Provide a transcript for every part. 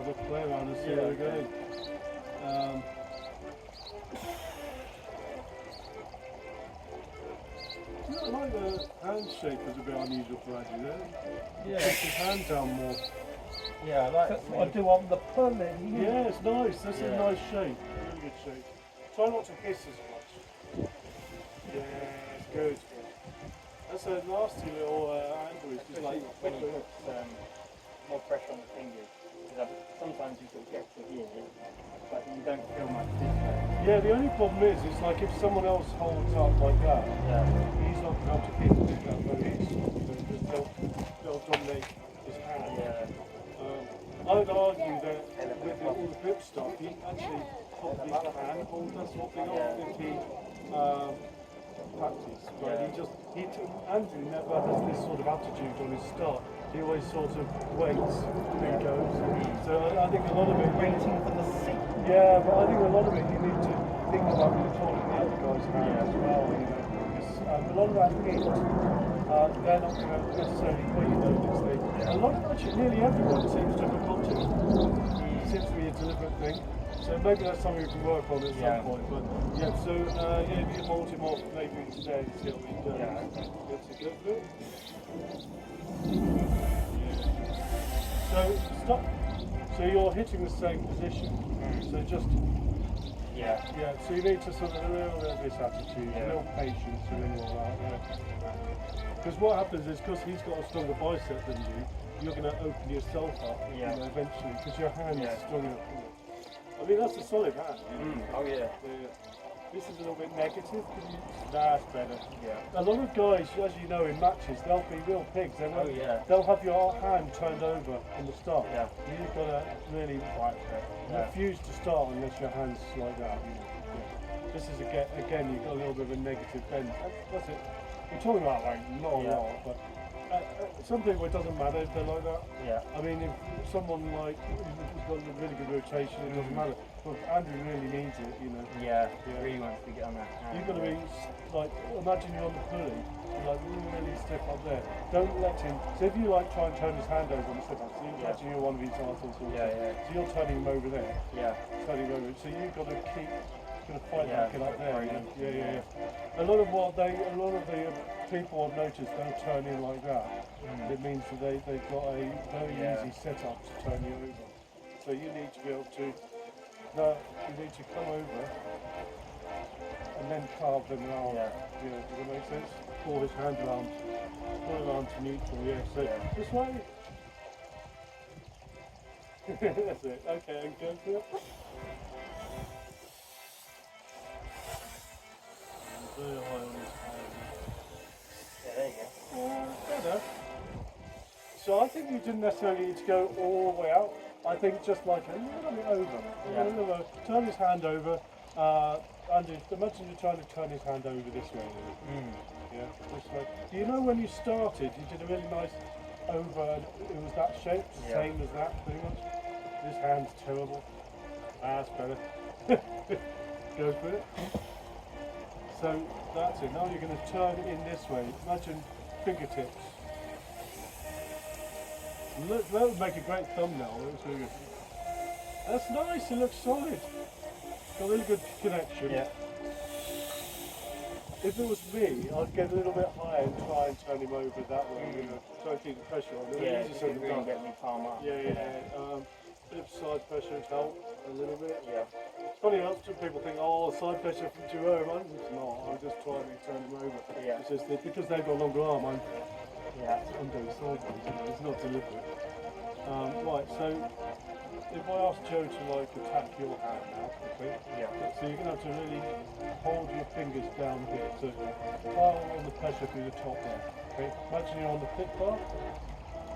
have a play around and see where we're going. I like the handshake was a bit unusual for Andrew there. Yeah. Puts his hand down more. Yeah, I like That's what I do on the pulling. Yeah, it's nice. That's a Yeah. nice shape. Really good shape. Try not to hiss as much. Yeah, it's good. That's a nasty little angle. It's just Especially like when you put more pressure on the fingers. Because sometimes you sort of get to here, but you don't feel much this way. yeah, the only problem is, it's like if someone else holds up like that, Yeah. he's not going to hit that very easily. They'll dominate his hand. Yeah. I would argue that with all the grip stuff, he actually probably can hold that sort of thing off if he practice. But Andrew never has this sort of attitude on his start. He always sort of waits and goes. So I think a lot of it. Waiting for the seat. Yeah, but I think a lot of it you need to think about when you're holding the other guy's hand as well. You know, because a lot of that hit, they're not going to necessarily put you notice. A lot of actually, nearly everyone seems to have a contact. It seems to be a deliberate thing. So maybe that's something we can work on at some point. But yeah, so if you hold him off maybe today and see how he does. Yeah. That's a good bit. Yeah. So stop. So you're hitting the same position. So just yeah. So you need to sort of a little bit of this attitude, a little patience, and all that. Because what happens is because he's got a stronger bicep than you, you're going to open yourself up eventually because your hand is strong enough. I mean, that's a solid hand. Oh yeah. This is a little bit negative. That's better. Yeah. A lot of guys, as you know, in matches, they'll be real pigs. They'll have your hand turned over in the start. Yeah. You've got to really refuse to start unless your hand's like that. This is again, you've got a little bit of a negative bend. That's it. We're talking about like not a lot, but some people it doesn't matter if they're like that. Yeah. I mean, if someone like who's got a really good rotation, it doesn't matter. But Andrew really needs it, you know. Yeah. Really wants to get on that hand. You've got to be like, imagine you're on the pulley, you're like really stiff up there. Don't let him. So if you like try and turn his hand over on the slip up, so you imagine you're one of these artists. So you're turning him over there. Yeah. Turning him over. So you've got to keep. Going to fight that kid up there. Yeah. A lot of the people I've noticed they'll turn in like that. It means that they've got a very easy setup to turn you over. So you need to be able to. You need to come over and then carve them around. Yeah. Does that make sense? Pull his hand around. Pull it around to neutral. Yeah. So this way. That's it. Okay. And go for it. Very high on his hand. Yeah, there you go. Better. So I think you didn't necessarily need to go all the way out. I think just like a little bit over. Turn his hand over. Andrew, imagine you're trying to turn his hand over this way. Yeah, this way. Do you know when you started, you did a really nice over, it was that shape, same as that pretty much. This hand's terrible. That's better. Go for it. So that's it. Now you're going to turn in this way. Imagine fingertips. Look, that would make a great thumbnail. Really good. That's nice. It looks solid. Got a really good connection. Yeah. If it was me, I'd get a little bit higher and try and turn him over that way. You know, try and keep the pressure on. Yeah, it should really get me palm up. Yeah. Bit of side pressure would help a little bit. Yeah. It's funny enough, some people think, oh, side pressure from Jerome. It's not. I'm just trying to turn him over. Yeah. It's just that because they've got a longer arm, I'm doing sideways. It's not deliberate. Right, so if I ask Joe to like attack your hand now, okay? Yeah. So you're gonna have to really hold your fingers down here to pile on the pressure through the top there. Okay? Imagine you're on the thick bar.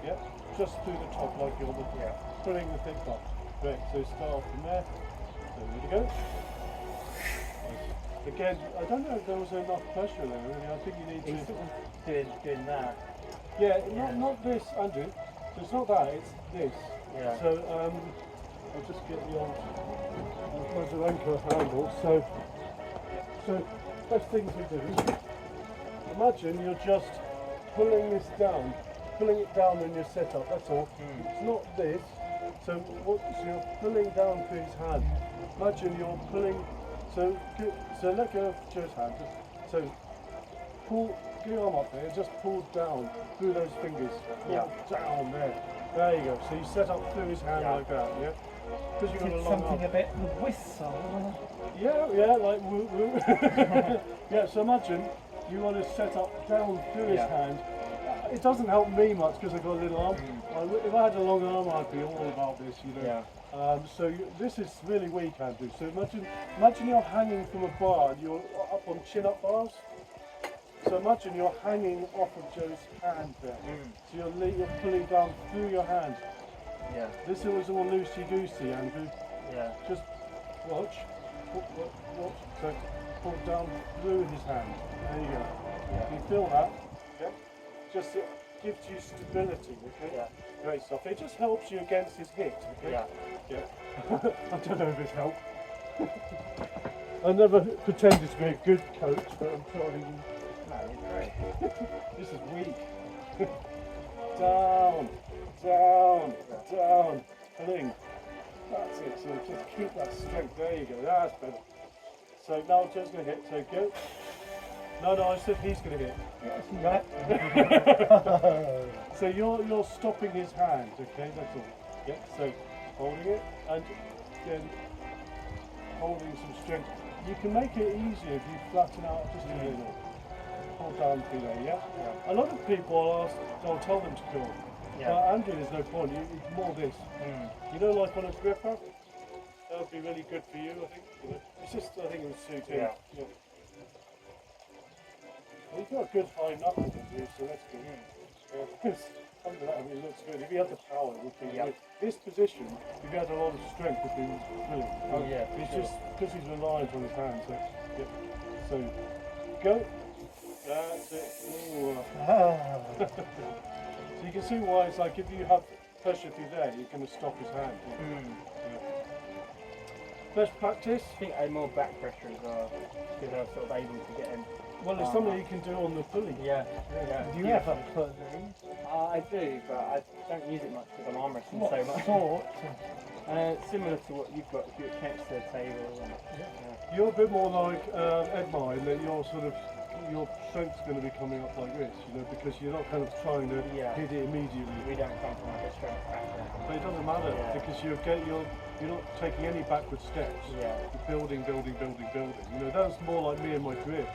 Yeah. Just through the top, like you're on the pulling the thick bar. Great. So start from there. So there we go. Again, I don't know if there was enough pressure there. Really, I think you need to. Sort of doing that. Yeah, not this, Andrew. So it's not that. It's this. Yeah. So I'll just get the old anchor handle. So best thing to do. Imagine you're just pulling this down, pulling it down in your setup. That's all. It's not this. So you're pulling down through his hand. Imagine you're pulling. So let go of Joe's hand. So pull, get your arm up there. Just pull down through those fingers. Pull down there. There you go. So you set up through his hand like that. Yeah. Because you've got a long something arm. a bit the whistle. Yeah, like woo woo. Yeah. So imagine you want to set up down through his hand. It doesn't help me much because I've got a little arm. If I had a long arm, I'd be all about this, you know. So this is really what you can do. So imagine you're hanging from a bar and you're up on chin-up bars. So imagine you're hanging off of Joe's hand there. So you're pulling down through your hand. Yeah. This was all loosey-goosey, Andrew. Yeah. Just watch. Watch. So pull down through his hand. There you go. Yeah. You feel that? Yeah. Just it gives you stability, okay? Yeah. Great stuff. It just helps you against his hit, okay? Yeah. Yeah. I don't know if it's helped. I never pretended to be a good coach, but I'm trying. No, you're great. This is weak. Down, down, down. Pulling. That's it. So just keep that strength. There you go. That's better. So now Joe's going to hit. So go. No, I said he's going to hit. So you're stopping his hand, okay? That's all. Yeah. So holding it and then holding some strength. You can make it easier if you flatten out just a little. Pull down through there, yeah? A lot of people I'll tell them to curl. Andrew, there's no point. It's more this. You know, like on a Gripcraft? That would be really good for you, I think. You know? It's just, I think it would suit him. Yeah. Well, you've got a good high knuckle with you, so that's good. Because under that, it looks good. If you had the power, it would be good. This position, if you had a lot of strength, would be brilliant. It's just because he's reliant on his hands. So go. That's it. So you can see why it's like if you have pressure through there, you're going to stop his hand. Best practice? I think I more back pressure as well, because I was sort of able to get him. Well, it's something you can do on the pulley. Do you have a pulley? I do, but I don't use it much because I'm arm wrestling so much. Similar to what you've got, if you're next to the table. You're a bit more like Edmar in that you're sort of, your strength's going to be coming up like this, you know, because you're not kind of trying to hit it immediately. We don't come from like a strength background. But it doesn't matter because you're not taking any backward steps. You're building. You know, that's more like me in my career.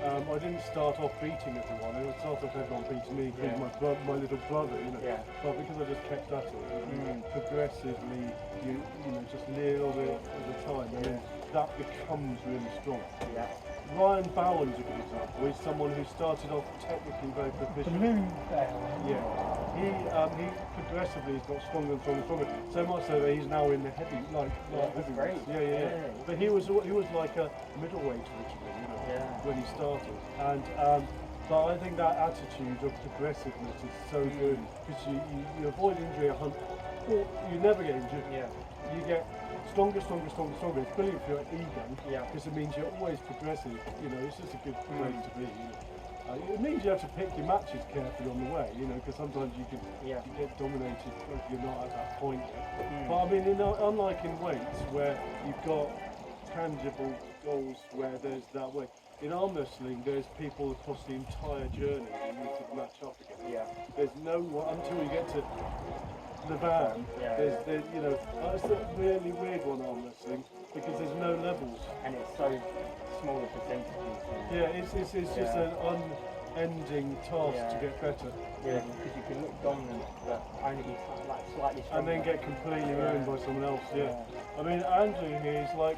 I didn't start off beating everyone. I started off everyone beating me, including my little brother, you know. But because I just kept at it, progressively, you know, just little bit at a time, and then that becomes really strong. Ryan Bowen's a good example. He's someone who started off technically very proficient. He progressively has got stronger and stronger. So much so that he's now in the heavy, like heavyweights. But he was like a middleweight originally, you know, when he started. And but I think that attitude of progressiveness is so good because you avoid injury or you never get injured. You get stronger. It's brilliant for your ego because it means you're always progressive. You know, it's just a good place to be. You know? It means you have to pick your matches carefully on the way. You know, because sometimes you get dominated if you're not at that point yet. But I mean, unlike in weights where you've got tangible goals where there's that way. In arm wrestling, there's people across the entire journey that you need to match up against. There's no one until you get to the van. There's you know, it's a really weird one arm wrestling because there's no levels. And it's so smaller percentages. It's just an unending task to get better. Because you can look dominant, but only be like slightly stronger. And then get completely ruined by someone else. I mean, Andrew here is like,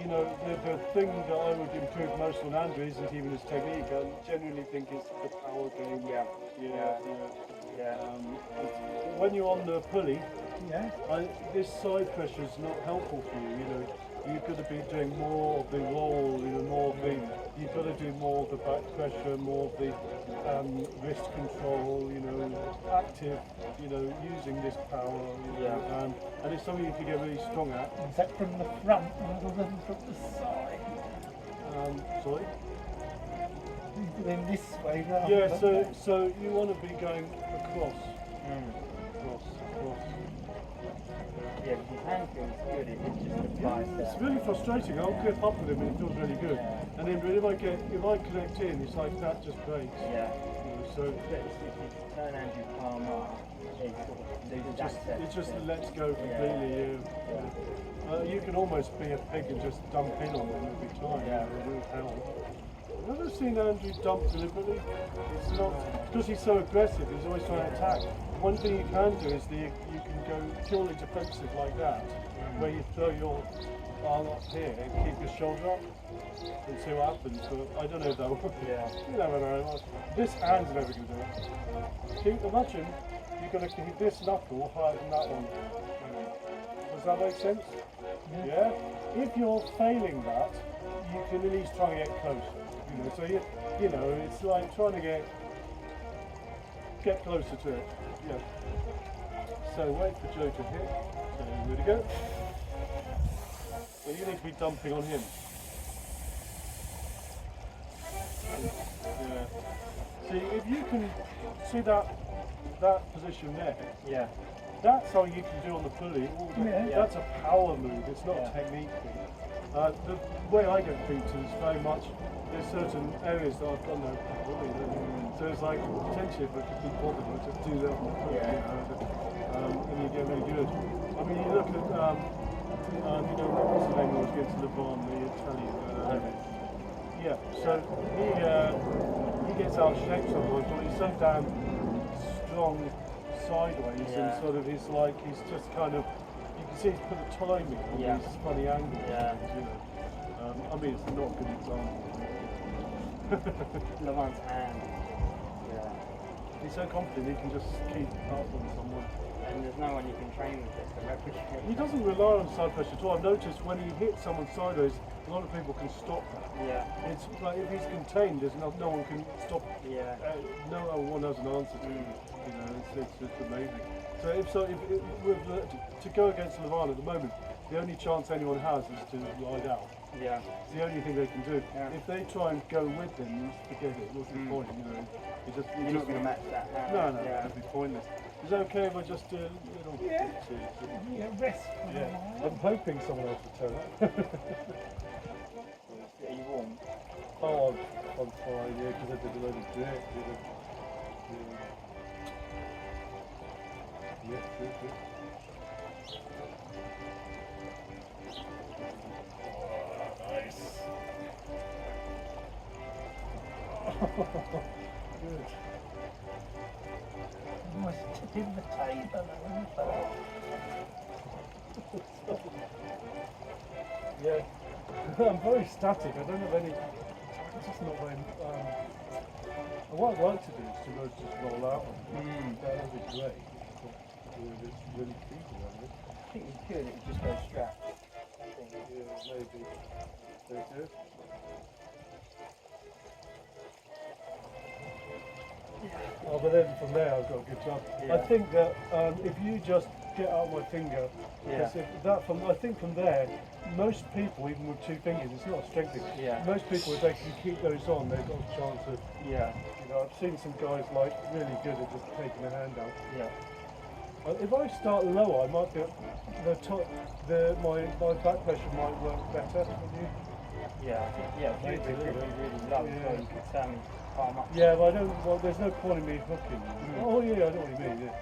you know, the thing that I would improve most on Andrew isn't even his technique. I genuinely think it's the power game. When you're on the pulley, this side pressure is not helpful for you. You know, you've got to be doing more of the roll. You know, more of the. You've got to do more of the back pressure, more of the wrist control. You know, active. You know, using this power. You know, and it's something you can get really strong at. Is that from the front rather than from the side? Sorry. Then this way rather. Yeah. So you want to be going across. Across. hand feels good, it just applies It's there. really frustrating. I'll clip up with him and it feels really good. Yeah. And then if I connect in, it's like that just breaks. Yeah. You know, so But if you turn Andrew's palm up, it sort of loses access. it just to- lets go completely. You can almost be a pig and just dump in on them every time. Yeah. You know, hell. I've never seen Andrew dump deliberately. It's not because he's so aggressive. He's always trying to attack. One thing you can do is you can go purely defensive like that, where you throw your arm up here and keep your shoulder up and see what happens. But I don't know though. Yeah. You never know. This hand's never going to do it. Imagine you're going to keep this knuckle higher than that one. Does that make sense? Yeah. If you're failing that, you can at least try and get closer. You know, so you know, it's like trying to get closer to it. Yeah. So wait for Joe to hit. So ready to go. So you need to be dumping on him. Yeah. See, if you can see that position there. Yeah. That's something you can do on the pulley. Yeah. That's a power move. It's not Yeah. a technique thing. The way I get beaten is very much, there's certain areas that I've got no power in. So it's like, potentially if I could be bothered, I'd just do that on the pulley, Yeah. you know, and you get really good. I mean, you look at, you know, what's the name was against Levon, the Italian. Yeah, so he gets out of shape sometimes, but he's so damn strong sideways and sort of he's just kind of, you can see he's put the timing on these funny angles. Yeah. You know. I mean, it's not a good example. Levant's hand. Yeah. He's so confident he can just keep up on someone. And there's no one you can train with this to replicate. He doesn't rely on side pressure at all. I've noticed when he hits someone sideways, a lot of people can stop that. Yeah. It's like if he's contained, there's no one can stop. Yeah. No one has an answer to it. You know, it's just amazing. So to go against Levant at the moment, the only chance anyone has is to ride out. Yeah. It's the only thing they can do. Yeah. If they try and go with him, forget it. What's the point? You know, You're not going to match that hand. No, Yeah. it'd be pointless. Is it okay if I just do a little? Yeah. bit? Yeah, rest for a Yeah. while. I'm hoping someone else will turn up. Are you warm? Oh, I'm fine, yeah, because I did a load of dirt. Yeah, good. Oh, nice. Good. Almost tipping the table over. Yeah, I'm very static. I don't have any. It's just not very. What I'd like to do is to just roll out. That would be great. It's really feasible, isn't it? I think you could, it would just go strapped. Yeah, maybe. Very good. Oh, but then from there I've got a good job. Yeah. I think that if you just get out my finger, Yeah. I think from there, most people, even with two fingers, it's not a strength thing. Yeah. Most people, if they can keep those on, they've got a chance of, Yeah. you know, I've seen some guys like really good at just taking a hand out. Yeah. If I start lower, I might be my back pressure might work better than you. Yeah. I think, yeah, if you Maybe. really low, Yeah. so you could turn me palm up. Yeah, but I don't. Well, there's no point in me hooking. Oh yeah, I know what you mean. Yeah.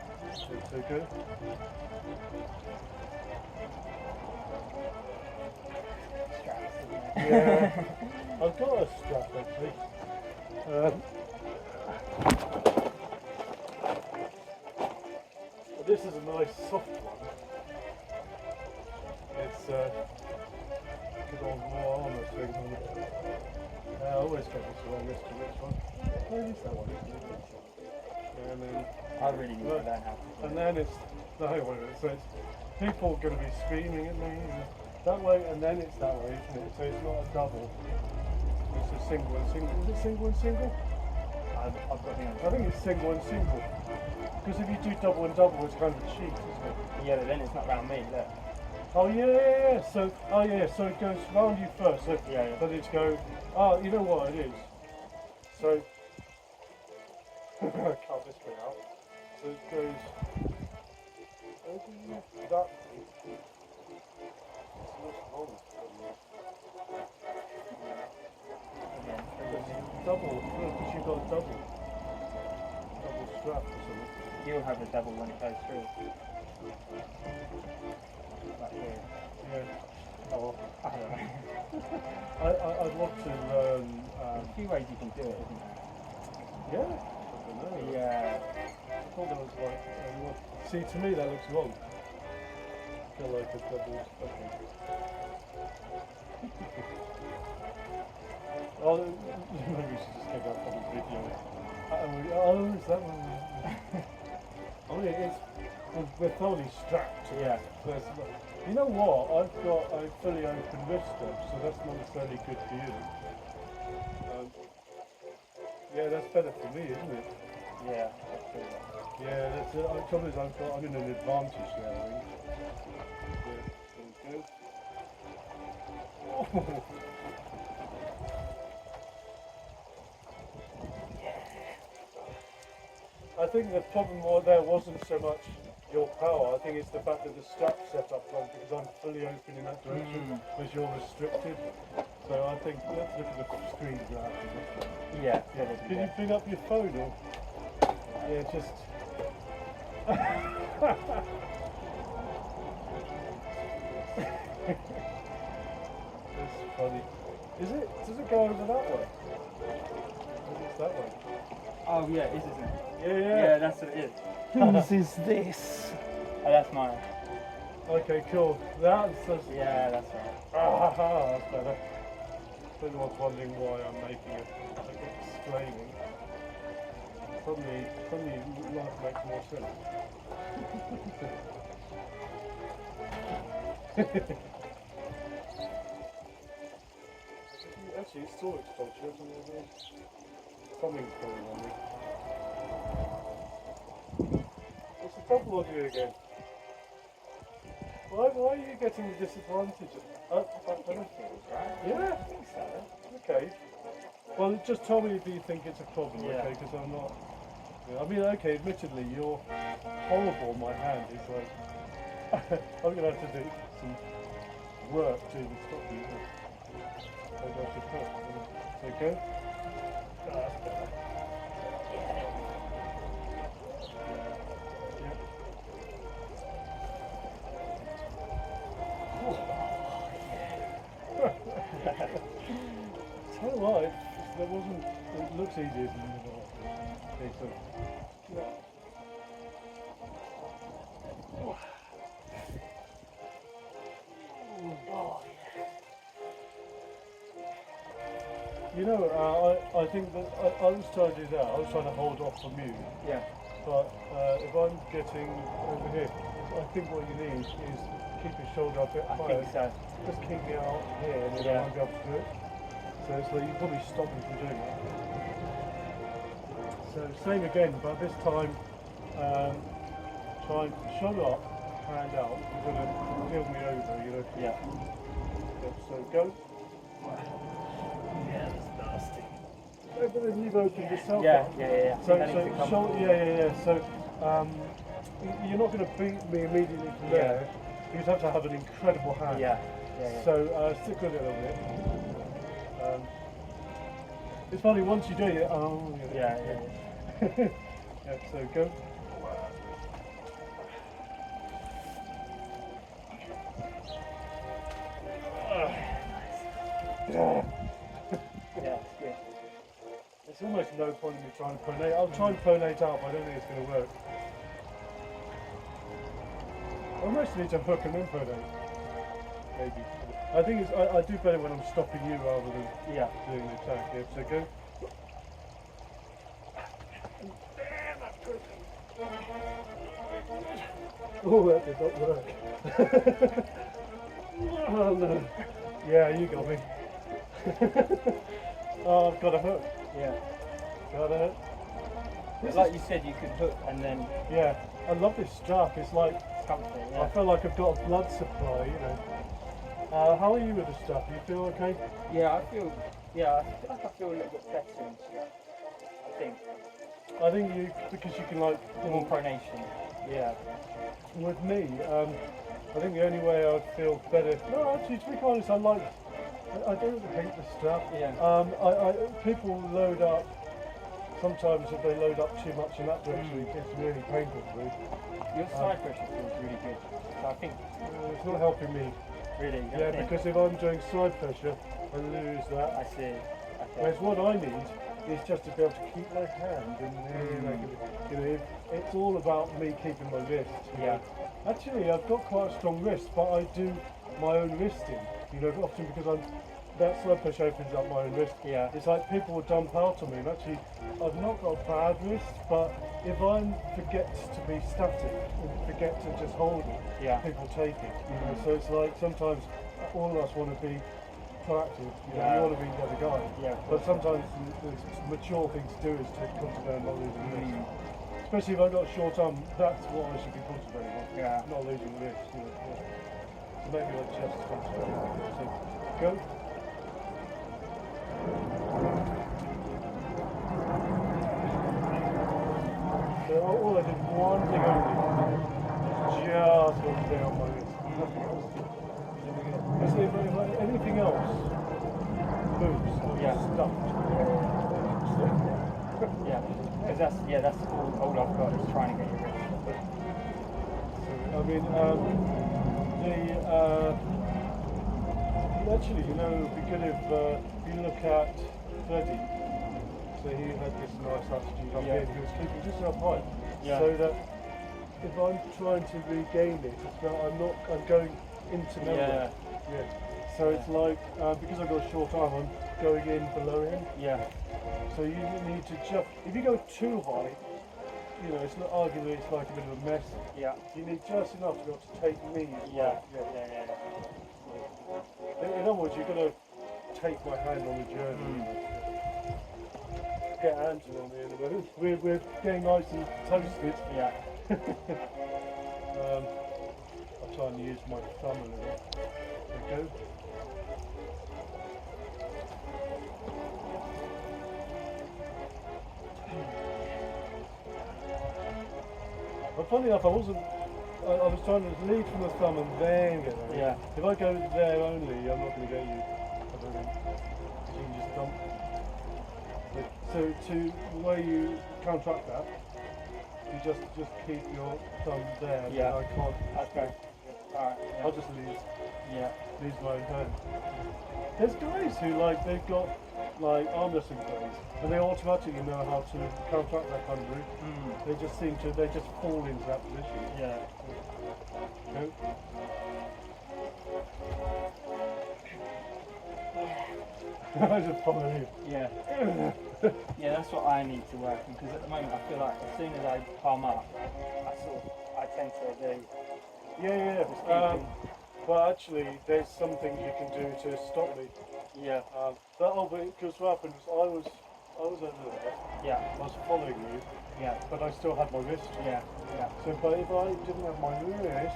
So good. Straps, isn't it? Yeah, I've got a strap actually. This is a nice soft one. It's good old raw armour thing on it. I always get this wrong as to which one. Maybe it's that one, isn't it? Yeah, and then I really need to learn how to. and then it's no, wait a minute. So it's people are going to be screaming at me that way, and then it's that way, isn't it? So it's not a double. It's a single and single. Is it single and single? I've got the I answer. think it's single and single. Because if you do double and double, it's kind of a cheat, isn't it? Yeah, but then it's not round me, look. Oh yeah. So so it goes round you first. So Yeah. but it's go. Oh, you know what it is. So cut this bit out. So it goes over that way, double, because you've got a double strap or something. You'll have a double when it goes through. Like here. Yeah. Oh, I don't know. I'd love to learn. There's a few ways you can do it, isn't there? Yeah. I don't know. Yeah. I thought that was like. See, to me that looks wrong. I feel like a double. Okay. Oh, maybe we should just get that on the video. Oh, is that one? I mean, we're thoroughly strapped. Yeah. You know what? I've got a fully open wrist strap, so that's not necessarily good for you. Yeah, that's better for me, isn't it? Yeah, that's true. Yeah, that's it. The trouble is I'm in an advantage there, I think. Yeah, there we go. I think the problem there wasn't so much your power, I think it's the fact that the strap's set up wrong because I'm fully open in that direction, whereas you're restricted. So I think, let's look at the screen grab. Yeah. Can you bring up your phone or? Yeah, just. That's funny. Is it? Does it go over that way? Maybe it's that way. Oh yeah, it is, isn't it? Yeah. Yeah, that's what it is. Whose is this? Oh, that's mine. Okay, cool. That's Yeah, that's right. that's better. If anyone's wondering why I'm making it explaining, suddenly life makes more sense. Actually, it's storage culture. Something's going on there. What's the trouble on you again? Why are you getting the disadvantage? Yeah. I think so. Okay. Well, just tell me if you think it's a problem, Yeah. okay? Because I'm not. Yeah, I mean, okay. Admittedly, you're horrible. My hand is like. I'm gonna have to do some work to stop you. Maybe I should put. Okay. That's better. Tell you what, there wasn't. It looks easier than it was. Okay, so. Yeah. You know, I think that I was trying to do that. I was trying to hold off from you. Yeah. But if I'm getting over here, I think what you need is keep your shoulder a bit I higher. think so. Just keep me out here and then I won't be able to do it. So it's like you probably stop me from doing it. So same again, but this time try and shoulder up, hand out. You're going to tilt me over, you know. Yeah. So go. Yeah, that's nasty. But then you've opened yourself Yeah, up. yeah. So So you're not going to beat me immediately from there. You just have to have an incredible hand. Yeah. So stick with it a little bit. It's funny once you do it. Yeah. Yeah. So go. Yeah, it's good. There's almost no point in me trying to pronate. I'll try and pronate up. I don't think it's going to work. I almost need to hook and then pronate. Maybe. I think it's, I do better when I'm stopping you rather than doing the attack. Yeah, so go. Oh, that did not work. Oh no. Yeah, you got me. Oh, I've got a hook. Yeah. Got it. Like you said, you could hook and then Yeah, I love this strap. It's like, something. I Yeah. feel like I've got a blood supply, you know. How are you with the strap? You feel okay? Yeah, I feel like I feel a little bit better in strap. I think. I think you, because you can like, More pronation. Yeah. with me, I think the only way I'd feel better, no actually to be honest, I like I don't hate the strap. Yeah. People load up. Sometimes if they load up too much in that direction, it's really painful for me. Your side pressure feels really good. So I think it's not helping me. Really? Yeah, because if I'm doing side pressure, I lose that. I see. Okay. Whereas what I need is just to be able to keep my hand and then it's all about me keeping my wrist. Yeah. Actually, I've got quite a strong wrist, but I do my own wristing. Often because that side pressure opens up my own wrist. Yeah. It's like people will dump out on me, and actually, I've not got a bad wrist, but if I forget to be static and forget to just hold it, people take it. So it's like sometimes all of us want to be proactive. You want to be the other guy. Yeah. But sometimes the mature thing to do is to concentrate on not losing the wrist. Especially if I've got a short arm, that's what I should be concentrating on. Yeah. Not losing the wrist. So maybe I'll just concentrate on it. So go. So all I did one thing only. Just got down my wrist. Nothing else. Because if anything else moves, stuffed. Yeah, because that's all I've got is trying to get your wrist. I mean, actually, it'd be good if you look at Freddie. So he had this nice attitude up here. He was keeping just enough height, so that if I'm trying to regain it, it's not, I'm going into nowhere. Yeah. So it's like because I've got a short arm, I'm going in below him. Yeah. So you need to just, if you go too high, it's not arguably it's like a bit of a mess. Yeah. You need just enough to be able to take me. Yeah. In other words, you've got to take my hand on the journey. Get Angela on me in a minute. We're getting nice and toasted. Yeah. I'll try and use my thumb a little. There we go. But funny enough, I was trying to lead from the thumb and then get there. Yeah. If I go there only, I'm not going to get you. I don't think. You can just dump. So the way you counteract that, you just keep your thumb there. Yeah. I can't. Okay. Alright. Yeah. I'll just lose my own hand. There's guys who they've got arm wrestling plays and they automatically know how to counteract that kind of move. They just fall into that position. Yeah. No. I just follow you. Yeah. Yeah, that's what I need to work on, because at the moment I feel like as soon as I palm up, I tend to do. But actually, there's some things you can do to stop me. Yeah. Because what happened was I was over there. Yeah. I was following you. Yeah. But I still had my wrist. Yeah. Yeah. So, but if I didn't have my wrist,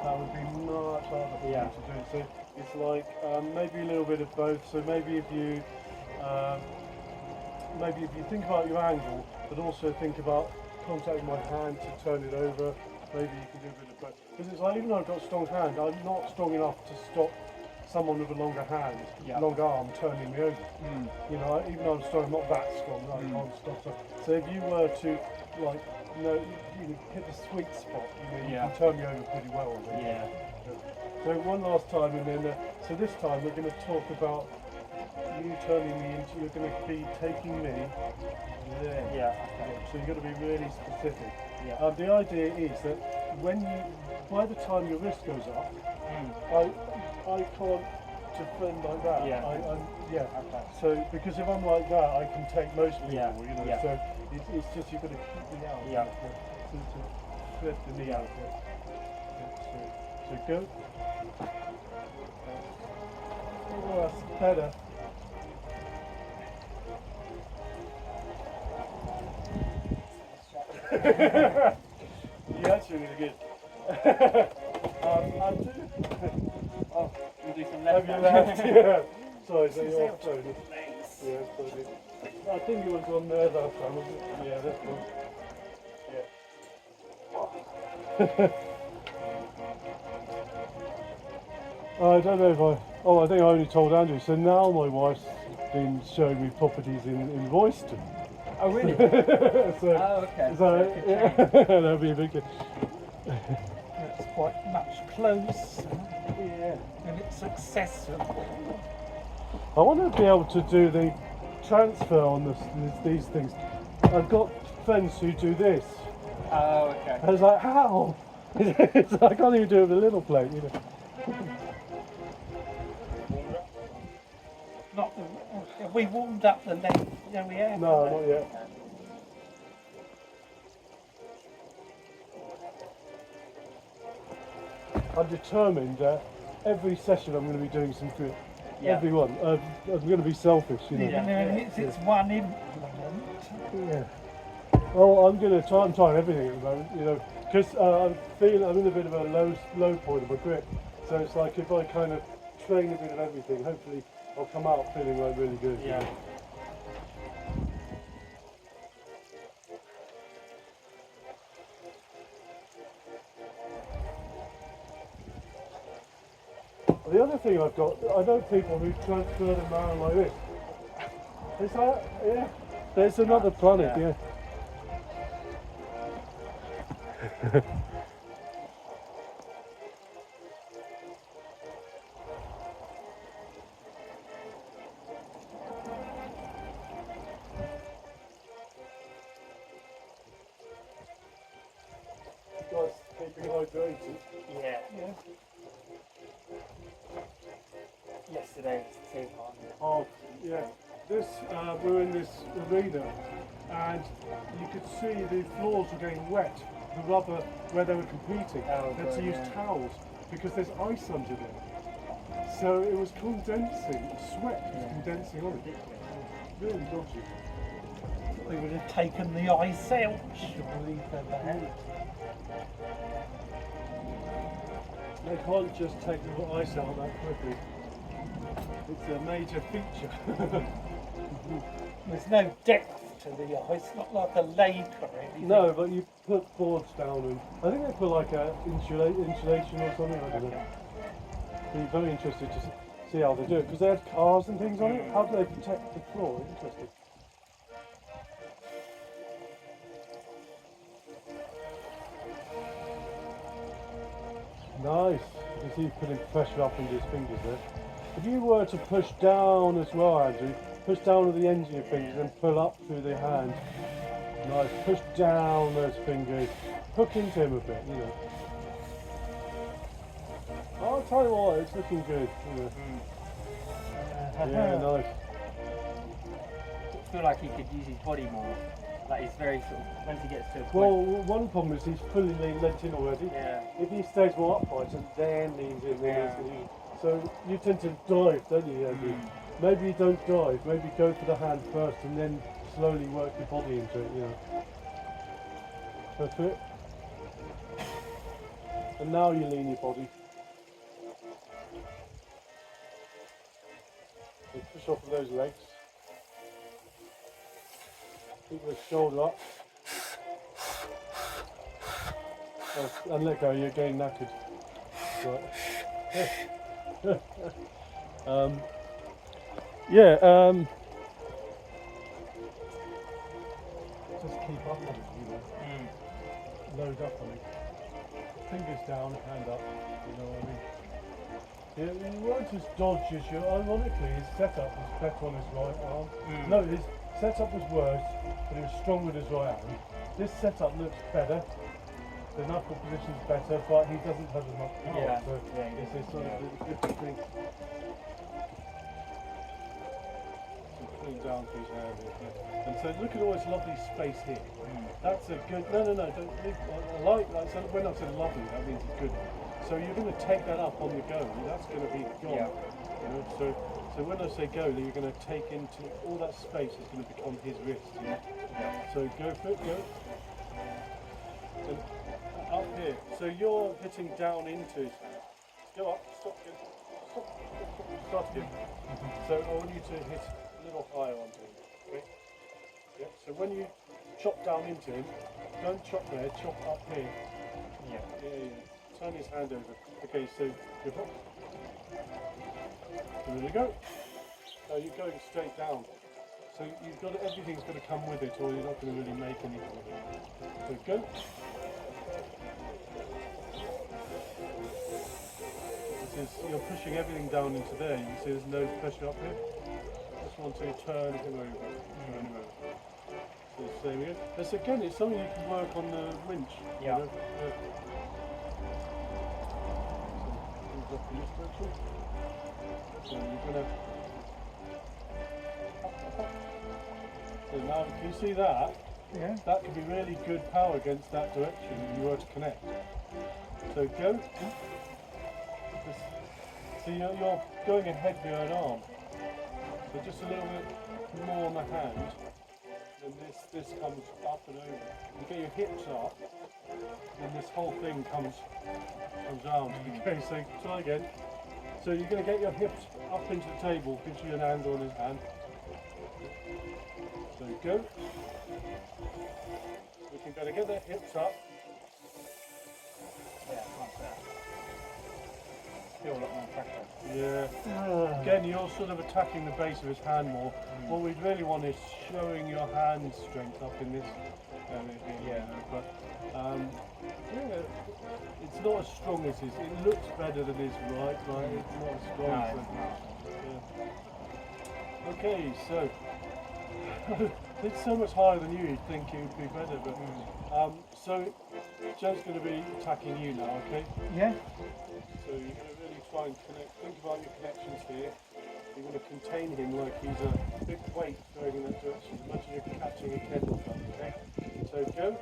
that would be much harder for me to do. So it's like maybe a little bit of both. So maybe if you think about your angle, but also think about contacting my hand to turn it over. Maybe you can do a bit of both. Because it's like, even though I've got a strong hand, I'm not strong enough to stop someone with a longer hand, long arm turning me over. Even though I'm strong, I'm not that strong, I can't stop her. So if you were to, you hit the sweet spot, you can turn me over pretty well. Yeah. So one last time, and then, so this time we're going to talk about you turning me into, you're going to be taking me there. Yeah. So you've got to be really specific. Yeah. The idea is that by the time your wrist goes up, I can't defend like that. Yeah. Okay. So because if I'm like that, I can take most people. So it's just you've got to keep me out. Yeah. To thread the knee out. So go. Oh, that's better. You're actually really good. How to? Oh, you do some left. Have you left? Yeah. Sorry, so you're off tone. Yeah, sorry. I think it was on there that time, wasn't it? Yeah, that's one. Yeah. I don't know if I Oh, I think I only told Andrew. So now my wife's been showing me properties in Royston. Oh, really? So, oh, okay. So yeah. that'll be a big. That's quite much closer. Yeah. And it's accessible. I want to be able to do the transfer on these things. I've got friends who do this. Oh, okay. I was like, how? I can't even do it with a little plate, you know. Not the, have we warmed up the leg? Yeah, we have. No, not yet. I'm determined that every session I'm going to be doing some grip. Yeah. Everyone. I'm going to be selfish, you know. Even if it's one implement. Yeah. Well, I'm going to try. I'm trying everything at the moment, you know, because I'm in a bit of a low point of my grip. So it's like if I kind of train a bit of everything, hopefully I'll come out feeling like really good. Yeah. You know? The other thing I've got, I know people who transfer them around like this. Is that, yeah, there's another planet, yeah. Guys, keeping hydrated. Yeah. Yeah. Yesterday was too hot. Oh, yeah. This, we're in this arena, and you could see the floors were getting wet, the rubber where they were competing. Oh, They had to good, use yeah. towels because there's ice under there. So it was condensing, sweat was condensing on it. Really dodgy. We would have taken the ice out, should believe that. They can't just take the ice out that quickly. It's a major feature. There's no depth to the ice, not like a lake or anything. No, but you put boards down and I think they put like a insulation or something, I don't know. Be very interested to see how they do it because they had cars and things on it. How do they protect the floor? Interesting. Nice. You can see he's putting pressure up into his fingers there. If you were to push down as well, Andrew, push down with the ends of your fingers and pull up through the hand. Nice. Push down those fingers. Hook into him a bit, you know. I'll tell you what, it's looking good. You know. Yeah, nice. I feel like he could use his body more. Like he's very sort of, once he gets to a point. Well, one problem is he's fully leant in already. Yeah. If he stays more upright and then leans in, then he's going to use. So you tend to dive, don't you, Andrew? Maybe you don't dive. Maybe go for the hand first and then slowly work your body into it. You know. That's it. And now you lean your body. And push off of those legs. Keep the shoulder up. And let go, you're getting knackered. Right. Just keep up on it, you know. Load up on it. Fingers down, hand up, you know what I mean? Yeah, you weren't as dodgy as you. Ironically, his setup was better on his right arm. No, his setup was worse, but he was strong with his right arm. This setup looks better. The knuckle position's better, but he doesn't have as much power. Yeah. So it's this sort of different thing. Pulling down to his hand here. And so look at all this lovely space here. That's a good. No, don't leave. I like that. So when I said lovely, that means it's good. So you're going to take that up on the go. That's going to be gone. Yeah. You know, so when I say go, you're going to take into all that space is going to become his wrist. You know? So go for it, go. And up here. So you're hitting down into his hand. Go up, stop again. Start again. So I want you to hit a little higher onto him. Okay? Yeah. So when you chop down into him, don't chop there, chop up here. Yeah. Turn his hand over. Okay, so your hook. There we go. Now you're going straight down. So you've got everything's got to come with it, or you're not going to really make anything. So go. You're pushing everything down into there. You see there's no pressure up here. Just want to turn him over. Turn him over. So same again. This again, it's something you can work on the winch. Yeah. You know? So up in this direction. So you're gonna. So now, can you see that? Yeah. That could be really good power against that direction if you were to connect. So go. So you're going ahead with your arm. So just a little bit more on the hand. Then this comes up and over. You get your hips up, and this whole thing comes round. Okay, so try again. So you're going to get your hips up into the table, gives you an angle on his hand. So go. We can better get the hips up. Yeah, like that. Feel a lot more pressure. Yeah. Again, you're sort of attacking the base of his hand more. What we'd really want is showing your hand strength up in this area here. Yeah. But yeah, it's not as strong as his. It looks better than his right. It's not as strong. No, So, it's not. yeah. Okay, so it's so much higher than you. You'd think it would be better, but so Joe's going to be attacking you now. Okay. Yeah. So you're going to really try and connect. Think about your connections here. You're going to contain him like he's a big weight throwing in that direction. Imagine you're catching a kettle drum, okay? So go.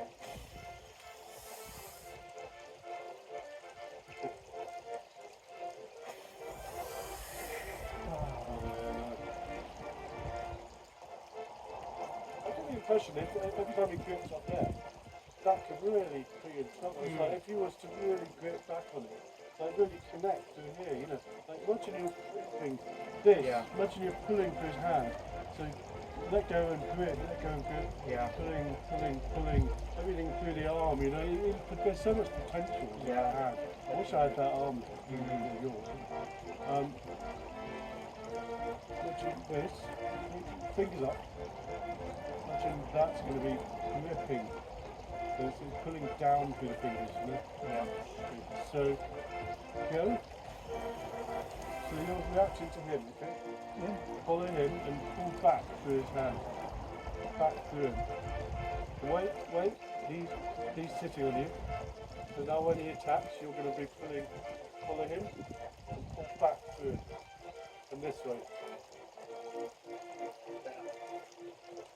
I get the impression that every time he grips up there, that could really be in trouble. It's like if he was to really grip back on it, like really connect to here, you know, like imagine you're gripping this, imagine you're pulling for his hand, so let go and grip, pulling, everything through the arm, you know, there's so much potential in that hand. I wish I had that arm of yours. Imagine this, fingers up, imagine that's going to be gripping. So it's pulling down through the fingers, you know? Yeah. So, go. So you're reacting to him, okay? Yeah. Follow him and pull back through his hand. Back through him. Wait, he's sitting on you. So now when he attacks, you're going to be follow him and pull back through him. And this way.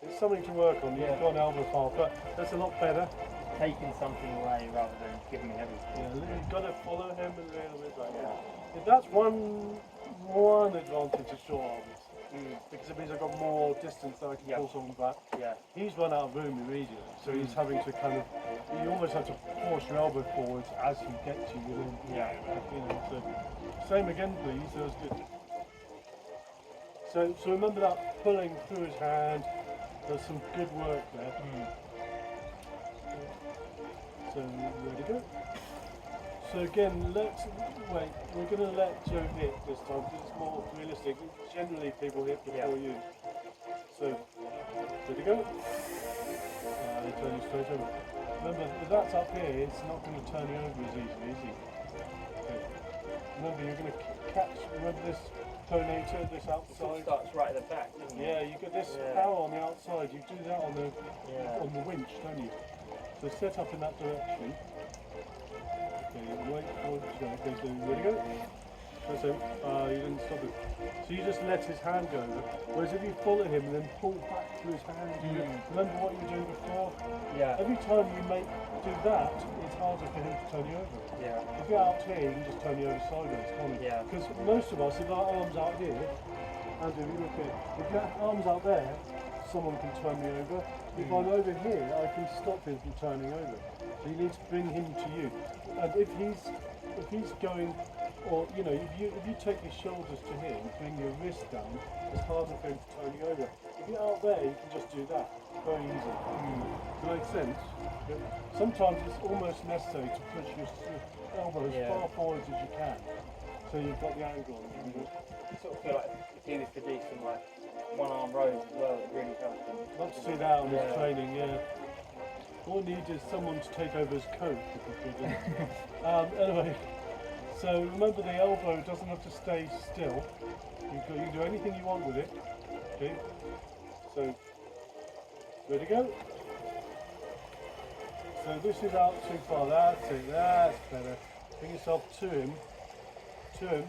It's something to work on. You've got an elbow file, but that's a lot better. Taking something away rather than giving me everything. Yeah, you've got to follow him a little bit like that. Yeah, that's one advantage of short arms. Because it means I've got more distance that I can pull someone back. Yeah. He's run out of room immediately, so he's having to kind of, you almost have to force your elbow forwards as he gets you within. Yeah. You know, so same again, please. That was good. So remember that pulling through his hand. There's some good work there. So ready to go. So again, we're going to let Joe hit this time because it's more realistic. Generally people hit before you. So, ready to go. Turn you straight over. Remember, if that's up here, it's not going to turn you over as easily, is it? Okay. Remember, you're going to catch, remember this pronator, this outside? It starts right at the back, doesn't it? Yeah, you get this power on the outside. You do that on the winch, don't you? So set up in that direction. Okay, wait for it. Okay, so ready to go. So you didn't stop it. So you just let his hand go. Whereas if you follow him and then pull back to his hand, remember what you were doing before? Yeah. Every time you do that, it's harder for him to turn you over. Yeah. If you're out here, he can just turn you over sideways, can't he? Yeah. Because most of us, if our arms out here, Andrew, you look at it. If your arms out there, someone can turn me over. If I'm over here, I can stop him from turning over. So you need to bring him to you. And if he's going, or you know, if you take your shoulders to him, bring your wrist down, it's harder for him to turn you over. If you're out there, you can just do that. Very easy. Does that make sense? Yep. Sometimes it's almost necessary to push your elbow as far forward as you can. So you've got the angle on it. I sort of feel like if he was to do some like one-arm rows as well, it really helps him. Love to see that on his training, yeah. All we need is someone to take over his coat. Anyway, so remember the elbow doesn't have to stay still. You can do anything you want with it. Okay. So, ready to go? So this is out too far. That's it. That's better. Bring yourself to him. To him.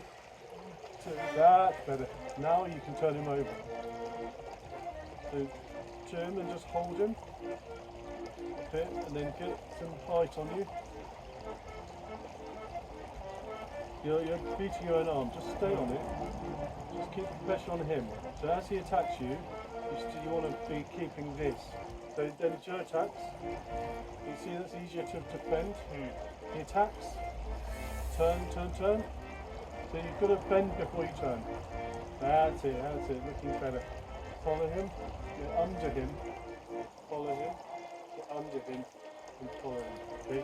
That's better. Now you can turn him over. So to him and just hold him. Okay, and then get some height on you. You're beating your own arm. Just stay on it. Just keep the pressure on him. So as he attacks you, you want to be keeping this. So then Joe attacks. You see that's easier to defend. He attacks. Turn, turn, turn. So you've got to bend before you turn. That's it, looking better. Follow him, get under him, follow him, get under him, and follow him. Okay?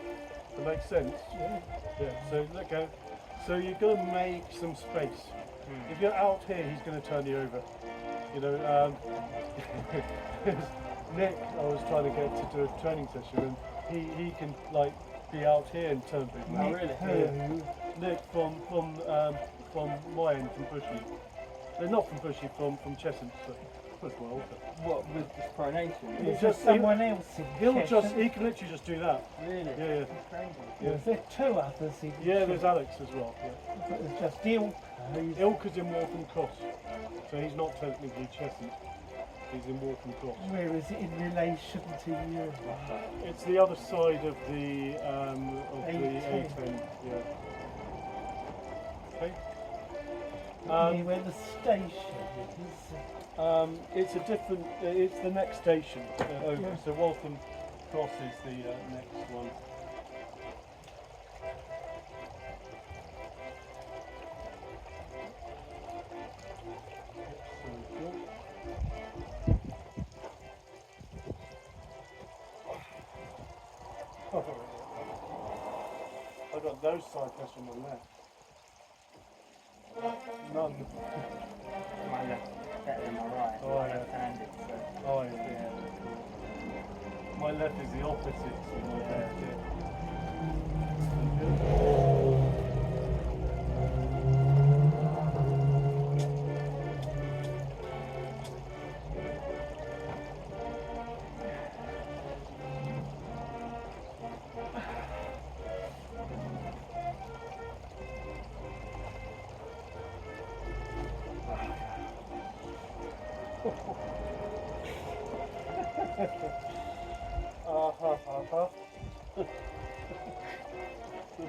That makes sense? Yeah. So let go. So you've got to make some space. If you're out here, he's going to turn you over. You know, Nick, I was trying to get to do a training session, and he can like be out here and turn people. Oh, really? Yeah. Nick from my end, from Bushy. They're not from Bushy, from Cheshunt as well. What, with this pronation? It's Just someone else in he can literally just do that. Really? Yeah. That's crazy. Is there two others in Yeah, there's Alex as well. Yeah. But there's just Ilka. Ilka's in Waltham Cross, so he's not technically Cheshunt. He's in Waltham Cross. Where is it in relation to you? It's the other side of the A10. Yeah. Okay. Where the station is. It's a different. It's the next station over. Yeah. So Waltham Cross is the next one. I've got no side pressure on my left. None. My left better than my right. Oh, yeah. Left-handed, so. Oh yeah. My left is the opposite to my left. Yeah.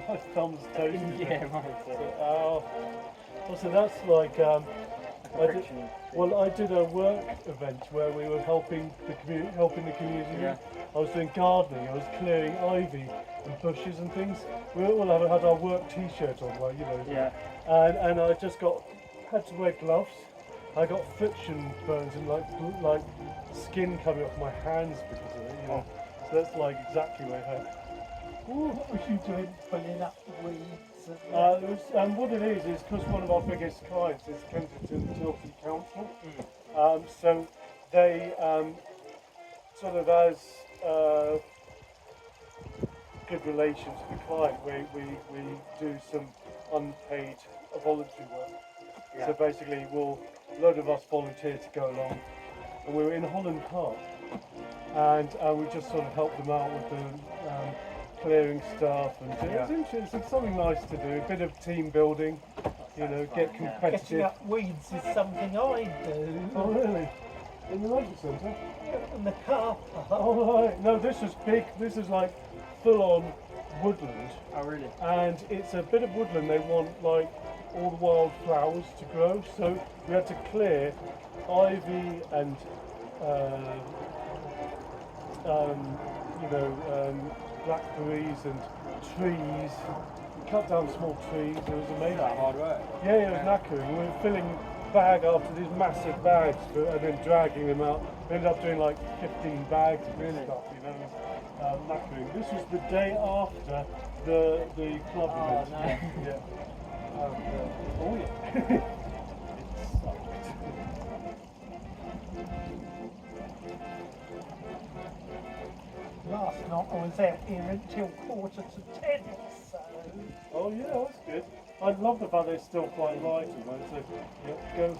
My thumb's toasted. Yeah, right. So that's like I did a work event where we were helping the community. Yeah. I was doing gardening. I was clearing ivy and bushes and things. We all had our work T-shirt on, like you know. Yeah. And I just had to wear gloves. I got friction burns and like skin coming off my hands because of it. You know. So that's like exactly where it hurt. What was you doing pulling up weeds? What it is because one of our biggest clients is Kensington Tilton Council. So they sort of as good relations with the client, we do some unpaid voluntary work. Yeah. So basically a load of us volunteer to go along, and we were in Holland Park, and we just sort of helped them out with the clearing stuff, and it was interesting. It's something nice to do, a bit of team building, you know, get competitive. Getting up weeds is something I do. Oh really? In the leisure centre? In the car park. Oh right, no, this is big, this is like full-on woodland. Oh really? And it's a bit of woodland, they want like all the wild flowers to grow, so we had to clear ivy and blackberries and trees. We cut down small trees. It was amazing. That hard work. Yeah, it was knackering. We were filling bag after these massive bags and then dragging them out. We ended up doing like 15 bags of stuff, you know. Knackering. This was the day after the club event. No. Yeah. Last night I was out here until 9:45 or so. Oh yeah, that's good. I love the fact that it's still quite light at the moment, so yeah, go.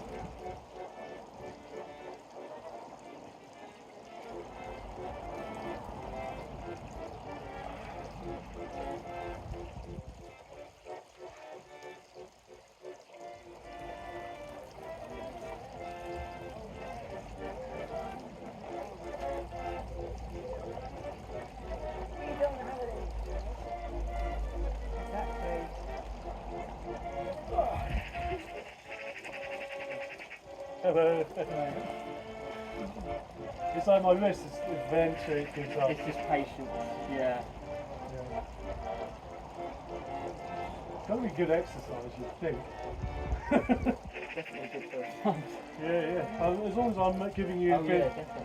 Hello. It's like my wrist is eventually it gives up. It's just patience. Yeah. It's got to be good exercise, you think. Definitely good for a month. Yeah. As long as I'm giving you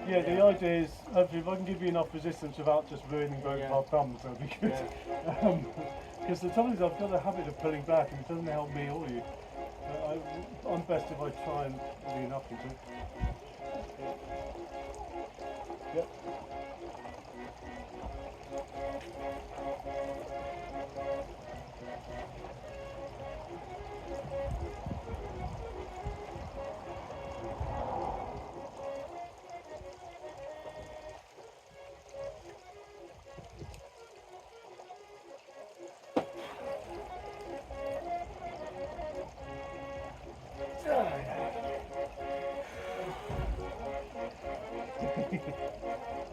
the idea is hopefully if I can give you enough resistance without just ruining both our thumbs, that'll be good. Because the trouble is I've got a habit of pulling back and it doesn't help me or you. I'm best if I try and do nothing to it. Yep.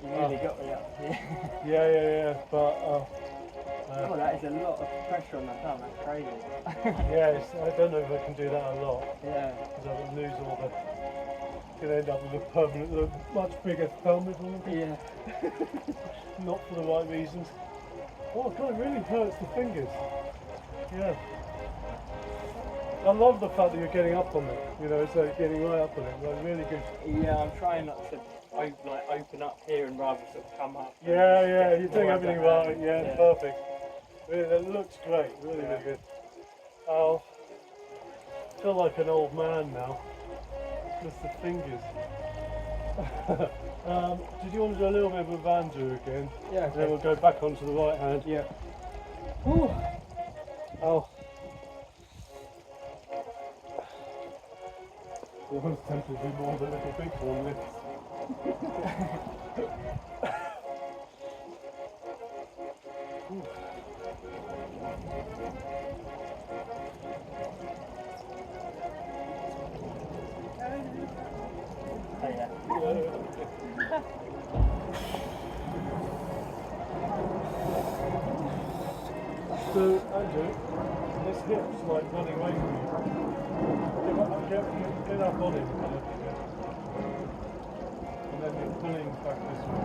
You really got me up here. Yeah. But Oh, that is a lot of pressure on that thumb. That's crazy. yes, I don't know if I can do that a lot. Yeah. Because I would lose all the. Gonna end up with a permanent, much bigger thumb if I'm Yeah. not for the right reasons. Oh god, it really hurts the fingers. Yeah. I love the fact that you're getting up on it. You know, it's like getting right up on it. Like really good. Yeah, I'm trying not to open up here and rather sort of come up. Yeah, you're doing everything right. Yeah, Yeah. perfect. Really, it looks great. Really good. Oh, I feel like an old man now. Just the fingers. Did you want to do a little bit of a Vandu again? Yeah. And then we'll go back onto the right hand. Yeah. Whew. Oh. I was tempted to do more of a little big one this. Oh, yeah. So, Andrew, this hip's like running away from you. Get up on it. And then you're pulling back this way.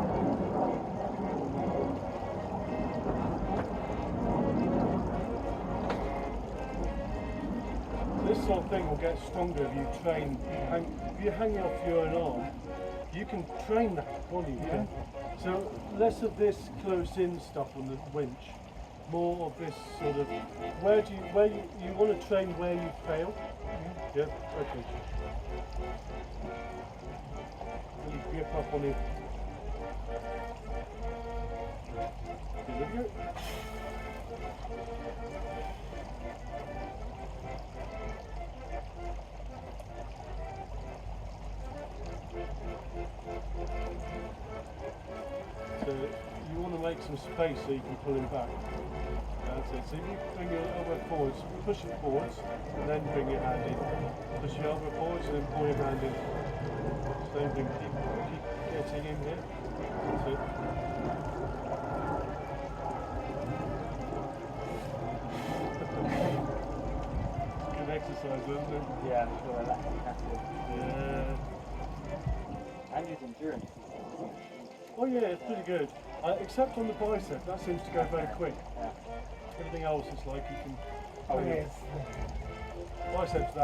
This sort of thing will get stronger if you train. If you're hanging off your own arm, you can train that, can't you? Yeah. So less of this close-in stuff on the winch, more of this sort of. Where you want to train where you fail? Yeah. Okay. Really grip up on it. Good. So you want to make some space so you can pull him back. That's it. So if you bring your elbow forwards, push it forwards, and then bring your hand in. Push your elbow forwards and then pull your hand in. Same thing. Keep getting in here. That's it. Good exercise, isn't it? Yeah, I'm sure that's fantastic. Yeah. And his endurance. Oh yeah, it's pretty good. Except on the bicep, that seems to go very quick. Yeah. Everything else is like you can. Oh yes. Biceps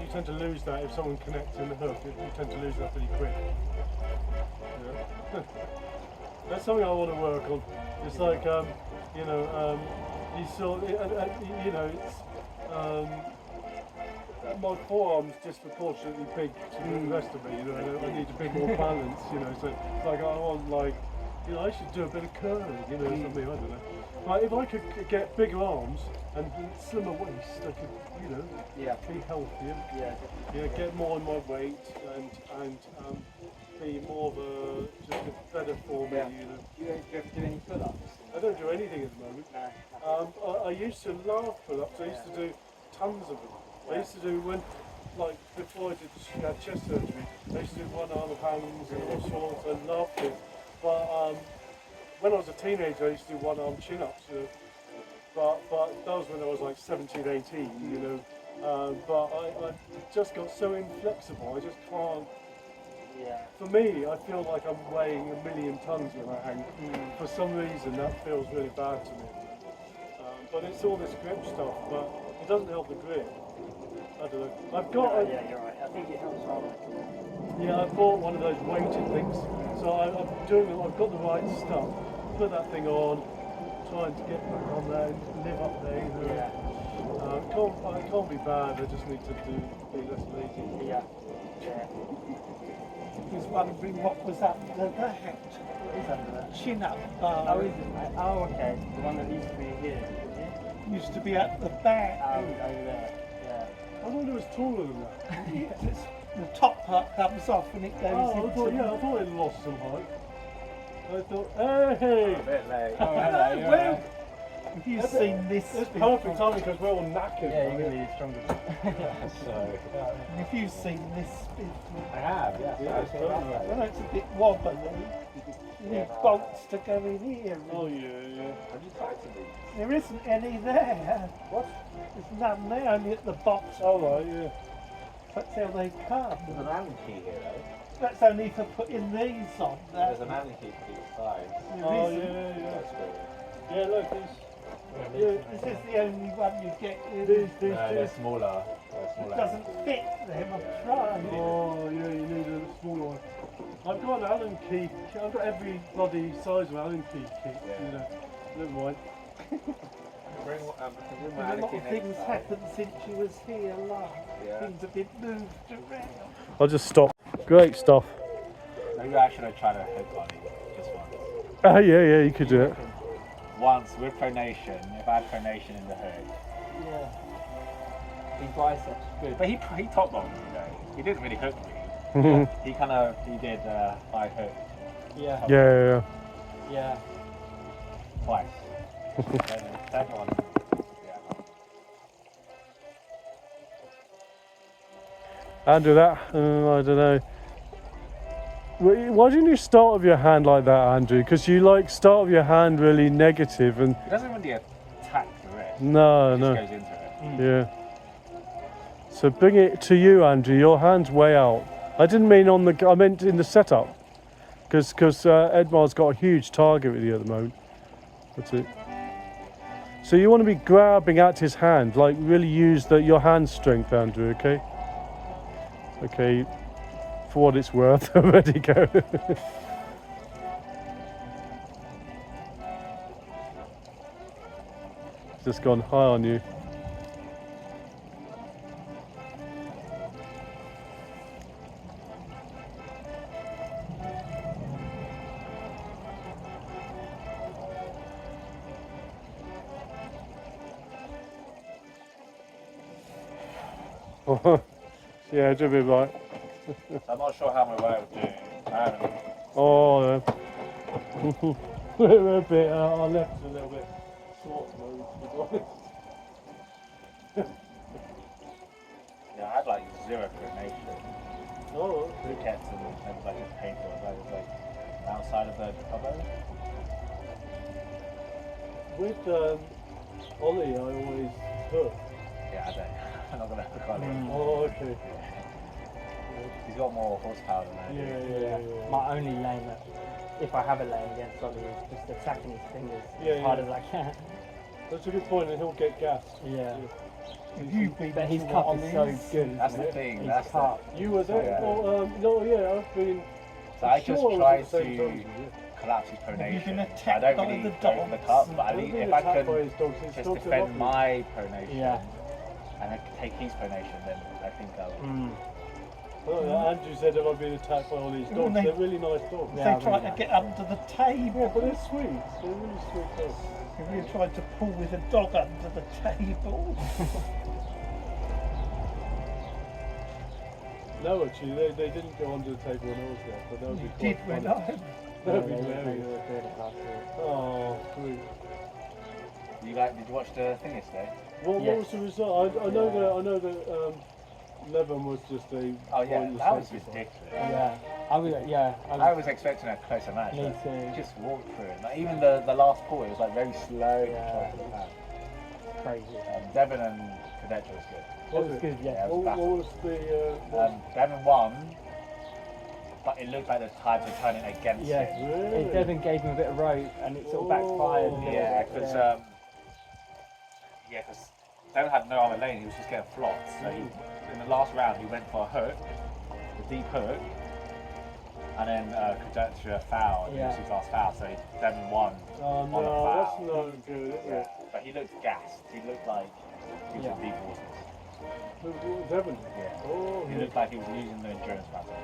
you tend to lose that if someone connects in the hook. You tend to lose that pretty quick. Yeah. That's something I want to work on. It's like you know, you saw, you know, it's my forearm's disproportionately big to the rest of me, you know, I need a bit more balance, you know, so like I want like, you know, I should do a bit of curling, you know, something, I don't know. Like if I could get bigger arms and slimmer waist, I could, you know, be healthier. Yeah, get more on my weight and be more of a, just a better for me, you know. Do you ever do any pull-ups? I don't do anything at the moment. No. I used to love pull-ups, I used to do tons of them. I used to do when, like before I had chest surgery, I used to do one arm hands and all sorts, I loved it. But when I was a teenager I used to do one arm chin-ups, you know. But that was when I was like 17, 18, you know. But I just got so inflexible, I just can't. For me, I feel like I'm weighing 1,000,000 tons when I hang. For some reason that feels really bad to me. But it's all this grip stuff, but it doesn't help the grip. I don't know. I've got. Yeah, you're right. I think it helps harder. Yeah, I bought one of those weighted things, so I'm doing. I've got the right stuff. Put that thing on, trying to get back on there, and live up there. You know. It can't be bad. I just need to be less lazy. Yeah. He was wondering what was up the back. What is under that? Chin up bar. Oh, is it? Oh, okay. The one that used to be here, is it? Used to be at the back. Over there. Yeah. I thought it was taller than that. The top part comes off and it goes I thought it lost some height. I thought, hey! A bit late. Oh, hello. You're right. Have you seen this? It's perfect timing because we're all knackered. Yeah, you're going to be stronger. And if you've seen this bit, I have, yes. Yeah, it's perfect. well, it's a bit wobbly. You need bolts to go in here. Oh yeah. Have you tightened these? There isn't any there. What? There's none there, only at the box. Oh right, yeah. That's how they come. There's an Allen key here though. That's only for putting these on. There's an Allen key for these sides. Oh yeah. That's good. Yeah, look, these. This is the only one you get. These No, they're two. smaller. It doesn't fit them. I've tried. Oh yeah, you need a smaller one. I've got an Allen key. I've got every bloody size of Allen key kit. You know, never mind. Bring A my Allen lot key of next things time. happened since you was here last. Yeah. Things have been moved around. I'll just stop. Great stuff. Maybe I should have tried a hook on it just once. Yeah, you could do it. Once with pronation, if I had pronation in the hook. Yeah. His biceps good. But he top bombed me though. He didn't really hook me. He did high hook Yeah. Yeah. twice. Second one. Yeah. Andrew, that I don't know. Why didn't you start with your hand like that, Andrew? Because you like start with your hand really negative and. It doesn't really attack the wrist. No. It just goes into it. Yeah. So bring it to you, Andrew. Your hand's way out. I didn't mean on the. I meant in the setup, because Edmar's got a huge target with you at the moment. That's it. So you want to be grabbing at his hand, like really use your hand strength, Andrew. Okay. Okay. For what it's worth, ready go. Just gone high on you. Yeah, do a bit right. I'm not sure how my way would do. I haven't. Oh, yeah. We're a bit, our left's a little bit short to be honest. Yeah, I had like 0 coordination. Oh, We kept it was like a painful. It was like outside of the elbow. with Ollie, I always hook. Yeah, I don't. I'm not gonna hook on him. Oh, okay. He's got more horsepower than I do. Yeah. My only lane, if I have a lane against Ollie, is just attacking his fingers Yeah, as hard as I can. That's a good point, and he'll get gassed. Yeah. You've been But his to cup what is Ollie so good. That's the thing. His That's cup. You were there? Yeah. Well, no, yeah, I've been. So I just sure I try was at the same to time as you, collapse his Have you been pronation. attacked I don't by really the go for the dogs? cup, but at I've least been if I attacked by could his dogs. His just dogs are defend lovely. my pronation, Yeah. and I take his explanation, then I think I would. Well, Andrew said they might be attacked by all these dogs. They're really nice dogs. They tried to get under the table. Yeah, but they're sweet. They're really sweet dogs. They really tried to pull with a dog under the table. No, actually, they didn't go under the table when I was there, but that would be quite Did when funny. That would be They hilarious. were doing it last week. Oh, sweet. Did you watch the thing yesterday? What was the result? I know that Levin was just a Oh yeah, pointless that was sacrifice. ridiculous. I I was expecting a closer match. Me but too. He just walked through it. Like, even the last pull, it was like very slow. Yeah. Crazy. Devon and Cadetra was good. It was good, yeah. it was What was the... Devon won, but it looked like the tides were turning against Yeah. him. Really? Devon gave him a bit of rope and it sort of backfired. a little Yeah, bit, because Devon had no other lane. He was just getting flopped. So in the last round, he went for a hook, a deep hook, and then Cadetra fouled. It was his last foul, so Devon won. Oh on no, the foul. that's not good, is it? But he looked gassed. He looked like he was in deep waters. Devon? Yeah. Oh, He looked like he was losing the endurance battle.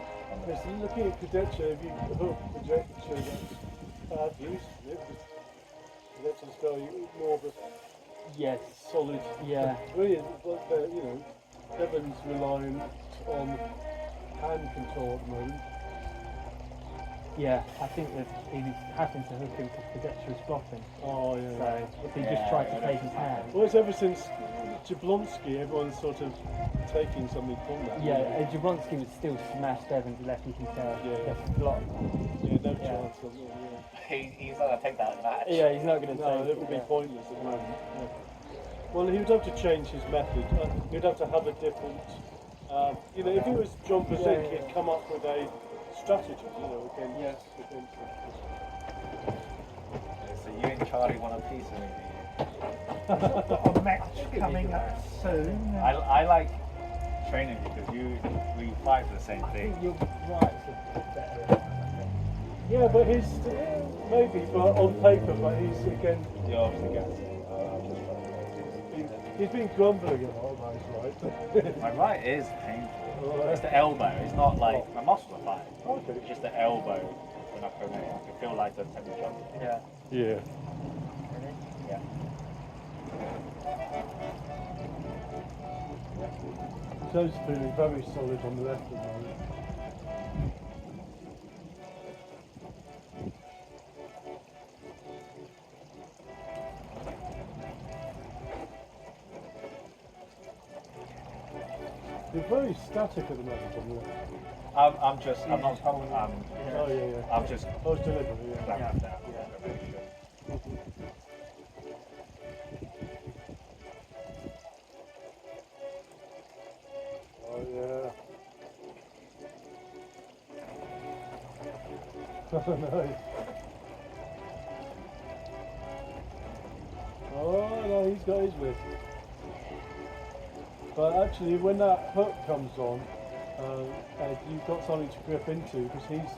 Yes, looking at Cadetra, if you hook Cadetra, that's bad news, isn't it? Because Cadetra's going more of a Yes. solid... Yeah. Brilliant, but Devon's reliant on hand control at the moment. Yeah, I think that he was having to hook him because Cadetra was blocking. Oh, yeah. So he just tried to take his hand. Well, it's ever since Jablonski, everyone's sort of taking something from that. Yeah, Jablonski would still smash Devon's left, you can tell. Yeah. Just block. Yeah, no chance of it, yeah. He's not going to take that match. Yeah, he's not going to No, take it would be yeah. pointless at the moment. Yeah. Well, he would have to change his method. He'd have to have a different... if it was John Brzezinski, he'd come up with a strategy, against... So you and Charlie want a piece of me? Got a match coming up soon. I like training because we fight for the same I thing. think you're right to put better. Yeah, but he's... maybe, but on paper, but he's, again... You're obviously gassed. He's been grumbling a lot, right? My right is painful. Oh, It's the elbow. It's not like my muscles are fine. Okay. It's just the elbow when I come in. I can feel like the temperature. Yeah. Yeah. Yeah. Joe's feeling very solid on the left at the moment. You're very static at the moment on the left. I'm not. Oh, yeah. I'm just. Oh, it's delivery, yeah. Yeah. Oh, yeah. Oh, no. Oh, no, he's got his wrist. But actually, when that hook comes on, Ed, you've got something to grip into, because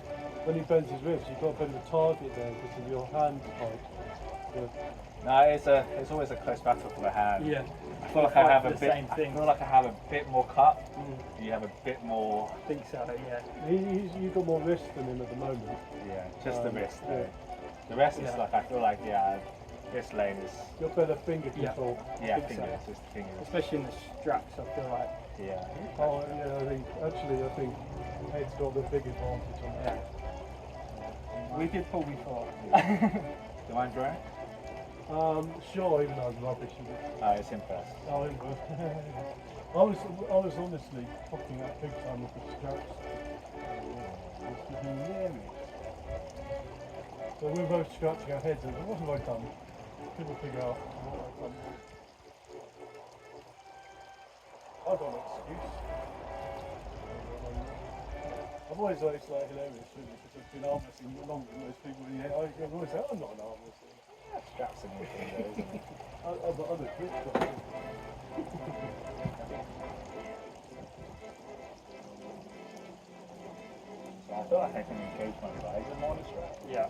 when he bends his wrist, you've got a bit of a target there because of your hand height. Yeah. No, it's always a close battle for the hand. Yeah. I feel like I have a the bit. same I thing. feel like I have a bit more cut. You have a bit more. I think so, yeah. You've got more wrist than him at the moment. Yeah, just the wrist. Yeah. The rest is Yeah. like I feel like this lane is. You've got better finger Yeah. control. Yeah, think so. fingers, just fingers. Especially in the straps, I feel like. Yeah. Oh, yeah, I think Ed's got the big advantage on that. We did pull before. Do you mind drawing? Sure, even though I'm rubbish at it. It's impressed. Oh, I was honestly fucking up big time with the straps. It's hilarious. So we're both scratching our heads and what have I done? Couldn't figure out what I've done. I've got an excuse. I've always thought it's like hilarious really, because I've been arm wrestling longer than most people in here. I always say, I'm not an arm wrestler. Straps in your fingers, isn't it? I'm a Gripcraft. So I feel like I can engage my legs in more strap. Yeah.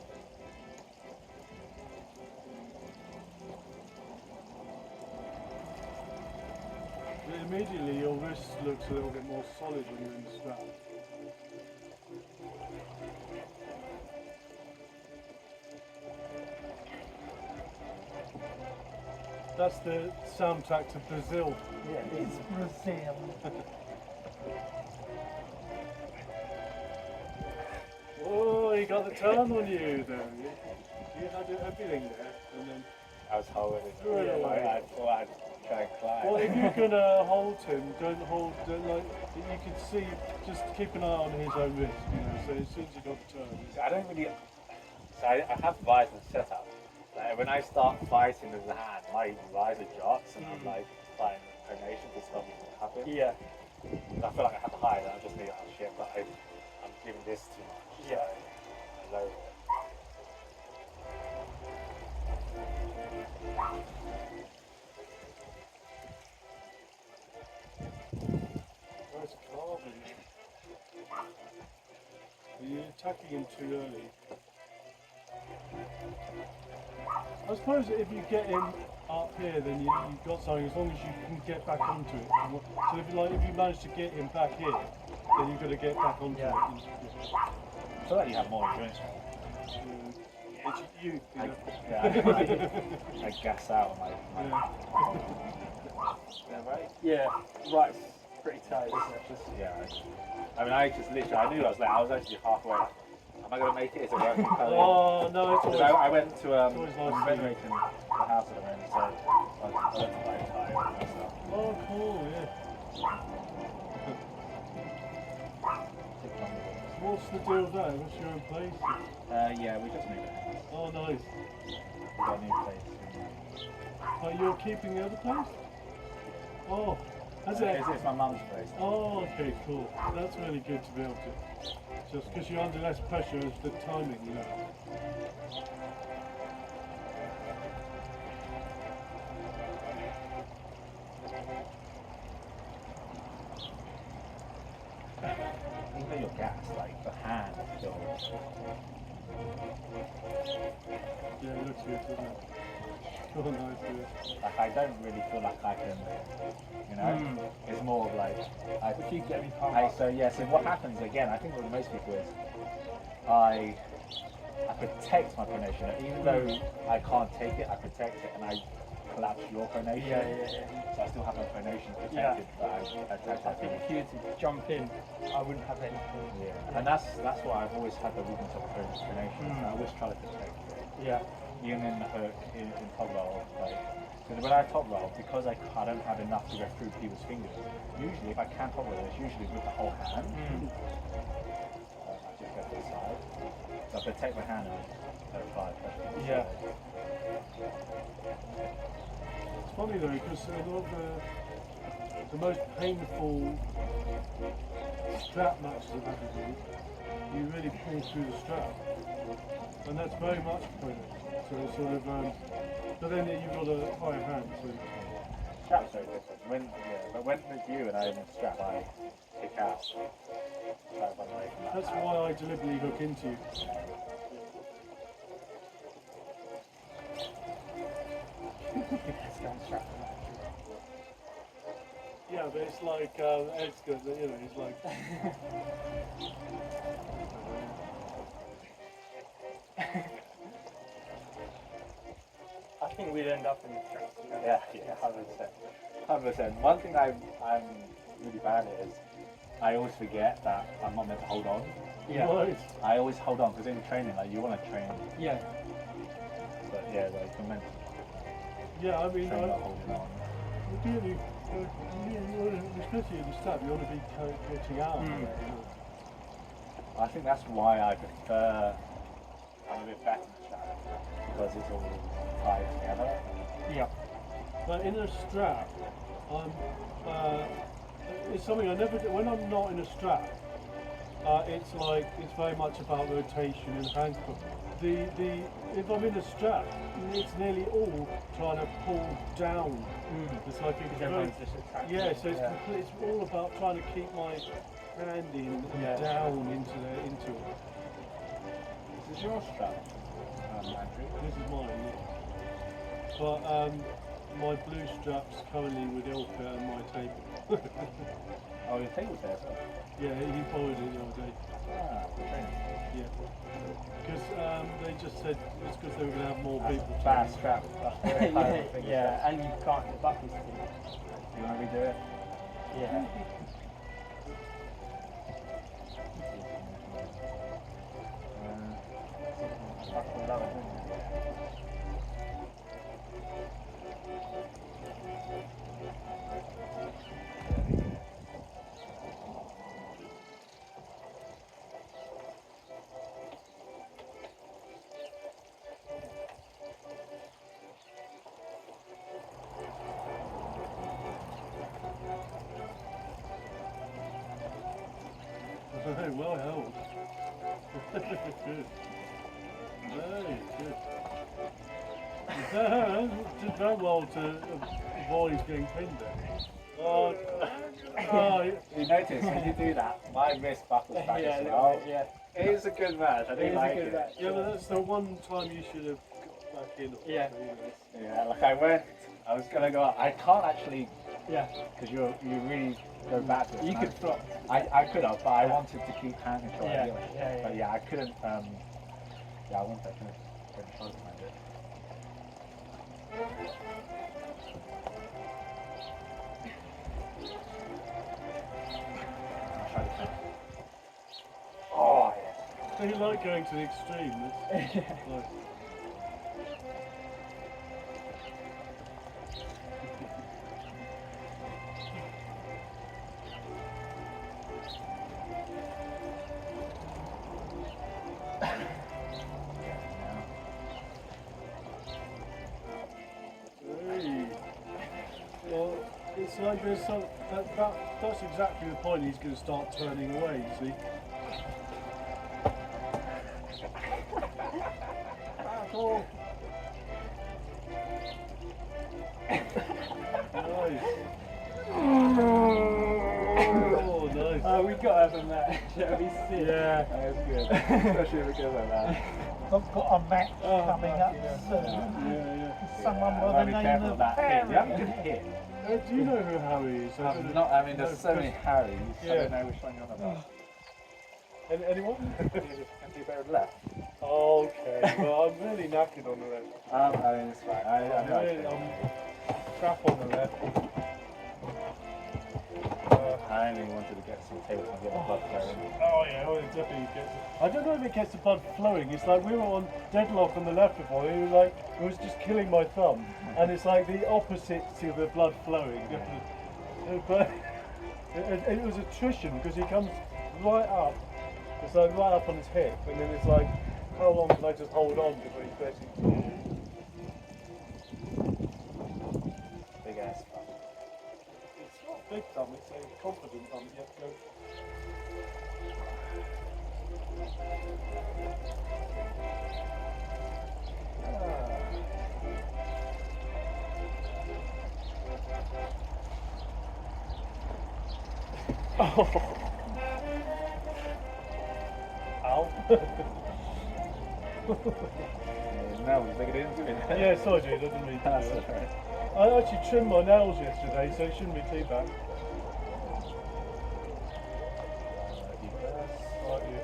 But immediately your wrist looks a little bit more solid when you're in the strap. That's the soundtrack to Brazil. Yeah, it's Brazil. Oh, you got the turn on you though. You had everything there, and then I was holding threw it away. I thought I'd try and climb. Well, if you're gonna hold him, don't like you can see. Just keep an eye on his own wrist, you know. So as soon as you got the turn, I don't really. So I have visor set up. Like when I start fighting with the hand, my visor jots, and I'm like fighting pronation to stop it from happening. Yeah. I feel like I have to hide, and I just think, oh shit, but I'm giving this too much. Yeah. So I lower it. nice carving. Are you attacking him too early? I suppose if you get him up here, then you've got something. As long as you can get back onto it. So if you manage to get him back here, then you've got to get back onto it. I feel like you have more endurance. It's you. I gas out on my Is that right? Yeah. Right. Pretty tight, isn't it? Just, yeah. I mean, I just literally, I knew I was there. I was actually halfway. Like, am I going to make it? Is it working? Oh no, it's always. I went to always nice I'm renovating the house at the moment, so I went to buy a tire and stuff. Oh, cool, yeah. What's the deal there? What's your own place? Yeah, we just moved it. Oh, nice. We got a new place. But you're keeping the other place? Oh, has it? It's my mum's place. Oh, okay, cool. That's really good to be able to. Just because you're under less pressure as the timing, you know. Even your gas, like the hand still. Yeah, it looks good, doesn't it? Oh, nice, yeah. Like I don't really feel like I can, you know. It's more of like If you get me palm so what happens again? I think with most people is I protect my pronation, even though I can't take it. I protect it and I collapse your pronation. So I still have my pronation protected, but I I think if you were to jump in, I wouldn't have anything. Yeah, and that's why I've always had the weakness of pronation. I always try to protect it. Yeah. Even in the hook, in top roll, like, because when I top roll, because I don't have enough to go through people's fingers, usually if I can top roll, it's usually with the whole hand. I just go to the side. So I protect my hand and apply pressure. Yeah. It's funny though, because a lot of the most painful strap matches I've had with you really pull through the strap. And that's very much pronation. So it's sort of, but then you've got a higher hand, so. Strap's very different. But when with you and I'm in strap, I kick out. Try to run away from that. That's why I deliberately hook into you. Yeah, but it's like, Ed's good, you know, he's like... I think we'd end up in the straps. Yeah, 100%. 100%. One thing I'm really bad at is I always forget that I'm not meant to hold on. Yeah. Right. I always hold on because in training, like you want to train, Yeah. but yeah, like you're meant to Yeah, I mean, train by holding on. ideally, especially in the strap, you want to be catching out. I think that's why I prefer. I'm a bit better in the strap because it's all tied together. Yeah. But in a strap, it's something I never do. When I'm not in a strap, it's very much about rotation and hand pull. If I'm in a strap, it's nearly all trying to pull down. It's like it's very, yeah. So it's all about trying to keep my hand in and down into it. Is this your strap, Andrew? This is mine. Yeah. But my blue straps currently with Ilka and my table. Oh, your table's there, so. Yeah, he borrowed it the other day. Ah, okay. Yeah. Because they just said it's because they were going to have more people. Fast strap. Yeah, and you can't, the buckles too. You want to redo it? Yeah. Buckle lower, isn't it? Well held. Good. Very good. Did that well to avoid getting pinned there. Oh, You notice when you do that, my wrist buckles back as well. Yeah. It is a good match. I do like it. yeah, but that's the one time you should have got back in. Yeah. Yeah, like I was gonna go up. I can't actually, Yeah. because you really go backwards. You could flop. I could have, but I wanted to keep hand control. Yeah, Anyway. yeah. But yeah, I couldn't. Yeah, I wanted to get the shoulder behind it. I'll try to finish. Oh yes. So you like going to the extreme. It's like, hey. Well, it's like there's some. That's exactly the point. He's going to start turning away. You see. Nice. Oh, nice. We got to have a match. That'll be sick. Yeah. That was good. Especially if it goes like that. I've got a match coming up soon. Yeah. Someone Yeah, by the be name careful of of that hit. You Harry. haven't been hit. Do you know who Harry is? There's so many Harrys. I Yeah. don't know which one you're on about. Anyone? Can do better left. Okay. Well, I'm really knackered on the left. I mean, it's fine. I'm crap on the left. I only wanted to get some tables and get the blood flowing. Oh yeah, well, it definitely gets. I don't know if it gets the blood flowing. It's like we were on deadlock on the left before. It was like it was just killing my thumb, and it's like the opposite to the blood flowing. But it was attrition because he comes right up. It's like right up on his hip, and then it's like, how long can I just hold on before he's basically? Big ass thumb. It's not a big thumb. It's a confident thumb. You have to go. Oh. Ow. No, dig it into it. Yeah, sorry dude, I didn't mean to That's do that. alright. I actually trimmed my nails yesterday, so it shouldn't be too bad. Right, you.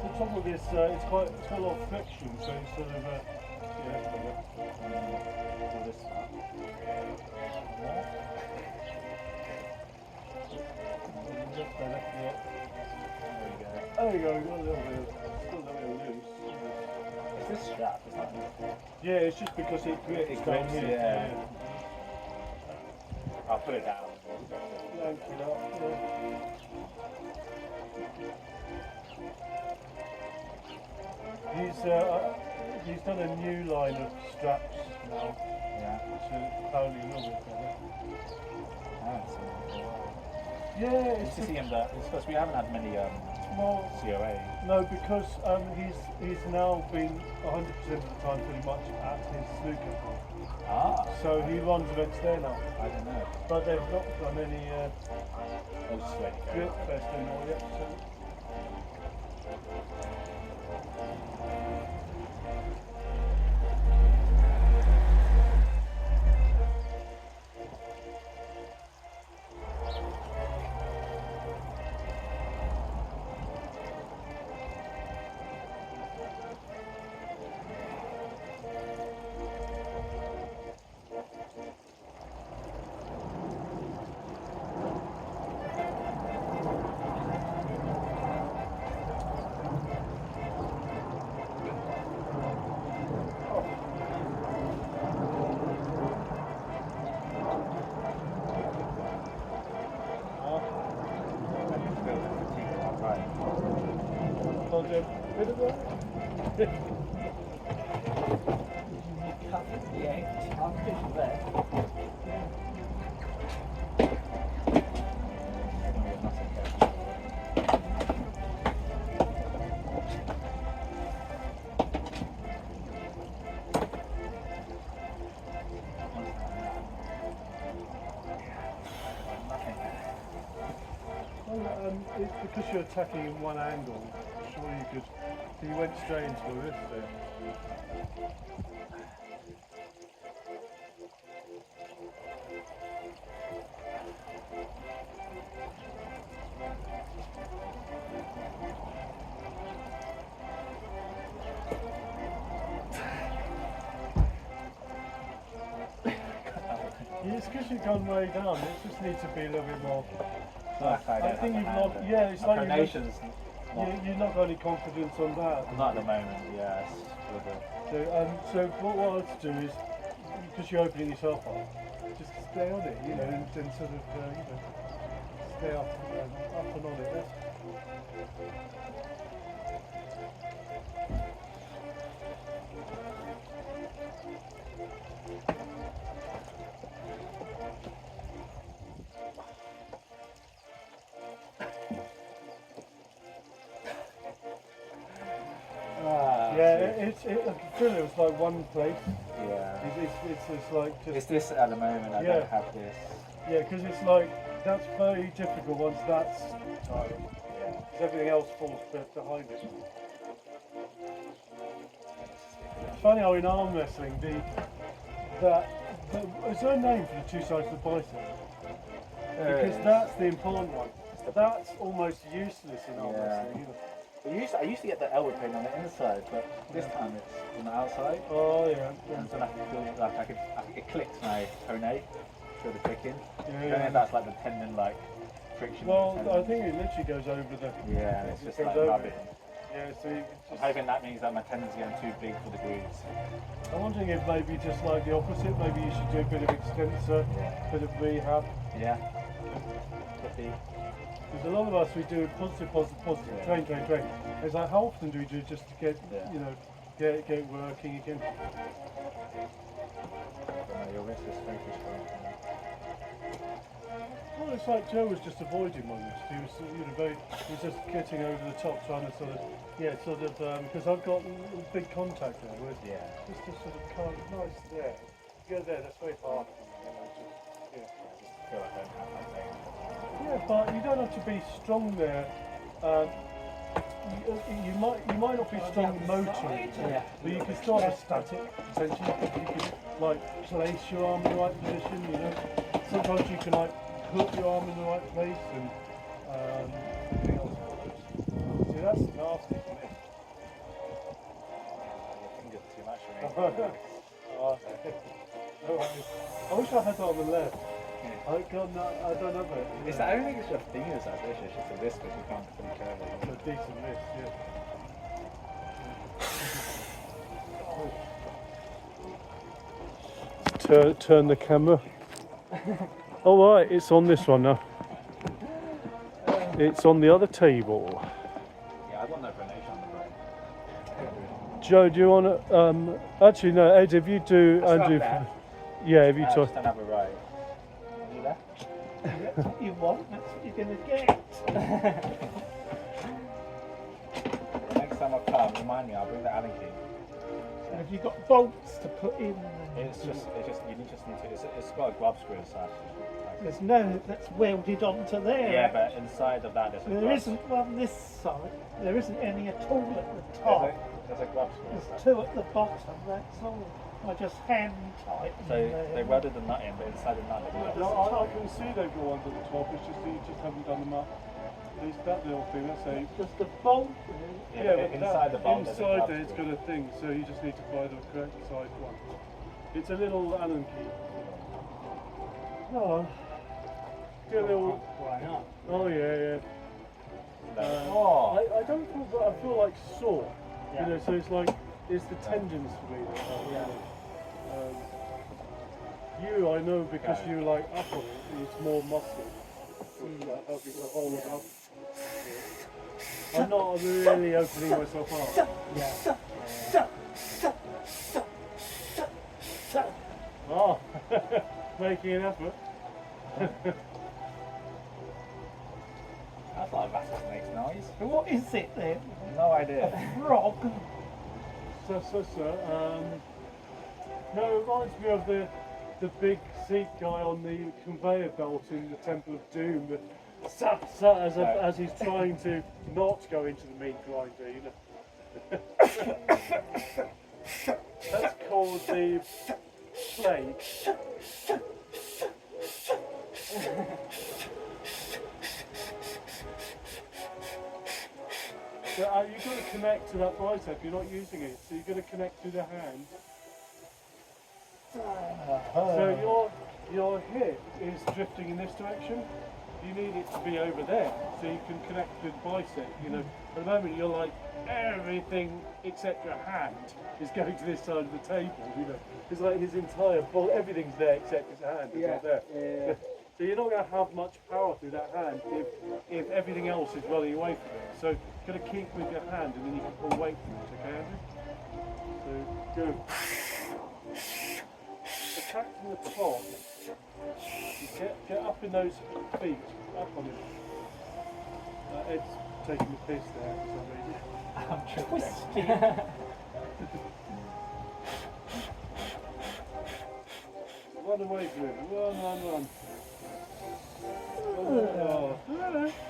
The trouble is, it's got a lot of friction, so it's sort of, All this stuff. just better, yeah. There you go. There you go, got a little bit, still a little bit loose. Is this strap? Is that Yeah, it's just because it grips It down grips, here. yeah. I'll put it down. Thank you, yeah. He's done a new line of straps now, Yeah. which are apparently a little bit better. I haven't seen it for a while. Yeah, It's to see him that, it's because we haven't had many well, COA. no, because he's now been 100% of the time pretty much at his snooker club. Ah. So he runs events there now. I don't know. But they've not done any I'll just let you go. Gripcraft anymore yet. So. I'll do a bit of that. Cut the egg. Artificial there. Well, it's because you're attacking in one angle. I'm sure you could. So you went straight into a wrist there. Yeah, it's because you've gone way down. It just needs to be a little bit more. I think you've not. Yeah, it's like you've not got any confidence on that. Not at the moment, yes. So what I like to do is, because you're opening yourself up, just stay on it, you know, and sort of, stay up and on it. I feel it was like one place. Yeah. It's like just. It's this at the moment. I don't have this. Yeah, because it's like that's very difficult once that's tied. Yeah. Because everything else falls behind it. It's funny how in arm wrestling is there a name for the two sides of the bicep? Because that's the important one. That's almost useless in arm wrestling. I used to get the elbow pain on the inside, but this time it's on the outside. Oh yeah. And so I feel like I think it clicked my tonate, feel the clicking. Yeah. And that's like the tendon friction. Well, I think it literally goes over the. Yeah, it's just like over. rubbing. Yeah, so you I'm hoping that means that my tendon's getting too big for the grooves. I'm wondering if maybe just like the opposite, maybe you should do a bit of extensor, bit of rehab. Yeah. Could be. Because a lot of us, we do positive, train. It's like, how often do we do just to get, get working again? Your wrist is focused right. Well, it's like Joe was just avoiding my wrist. He was just getting over the top, trying to because I've got a big contact there, where just to sort of kind of nice there. Go there, that's very hard. I feel like I don't have that pain. Yeah, but you don't have to be strong there. You might not be strong motorically, but you can still have a static potential. You can like place your arm in the right position. You know, sometimes you can like put your arm in the right place and everything else follows. See, that's nasty for me. Your fingers too much for me. I wish I had that on the left. I don't have it. I don't think it's your fingers that's the issue, it's just the wrist because you can't fully curve it. It's a decent wrist, yeah. Turn the camera. Alright, it's on this one now. It's on the other table. Yeah, I want that pronation on the right. Joe, do you want to... actually, no, Ed, if you do... Andrew, yeah, if you try... Just don't have a right. Do that? That's what you want, that's what you're going to get. Next time I come, remind me, I'll bring the Allen key. And have you got bolts to put in? It's just you just need to. It's got a glove screw inside. There's no, that's welded onto there. Yeah, but inside of that there's a There glove. isn't one this side. There isn't any at all at the top. There's a glove screw There's inside. two at the bottom, that's all. I just hand tighten So they welded the nut in, but inside the nut there's a glove. I can see they've got ones at the top, it's just that you just haven't done them up. There's that little thing, that's a... just a bolt. Yeah, but inside the bolt there's a inside glove there it's screw. got a thing, so you just need to buy the correct side one. It's a little Allen key. Oh, get a little... Why not? Oh yeah, yeah. Oh, I don't feel, but I feel like sore. Yeah. You know, so it's like, it's the tendons for me. That are, Yeah. You, I know because you like up on it, it's more muscle. Like helping to hold it up. I'm not really opening myself up. Oh, making an effort. that's not a rattlesnake's noise. What is it then? No idea. A frog? No, it reminds me of the big Sikh guy on the conveyor belt in the Temple of Doom. As he's trying to not go into the meat grinder, you know. That's called the plague. So, you've got to connect to that bicep, you're not using it, so you've got to connect to the hand. So your hip is drifting in this direction. You need it to be over there, so you can connect with the bicep. You know, at the moment you're like everything except your hand is going to this side of the table. You know, it's like his entire body, everything's there except his hand. It's not there. Yeah. So you're not going to have much power through that hand if everything else is running away from it. So you've got to keep with your hand, and then you can pull weight from it. Okay, Andrew? So go. Attack from the top. You get up in those feet, up on it. Ed's taking the piss there for some reason. I'm twisting. Run away from him. Run. Oh, okay.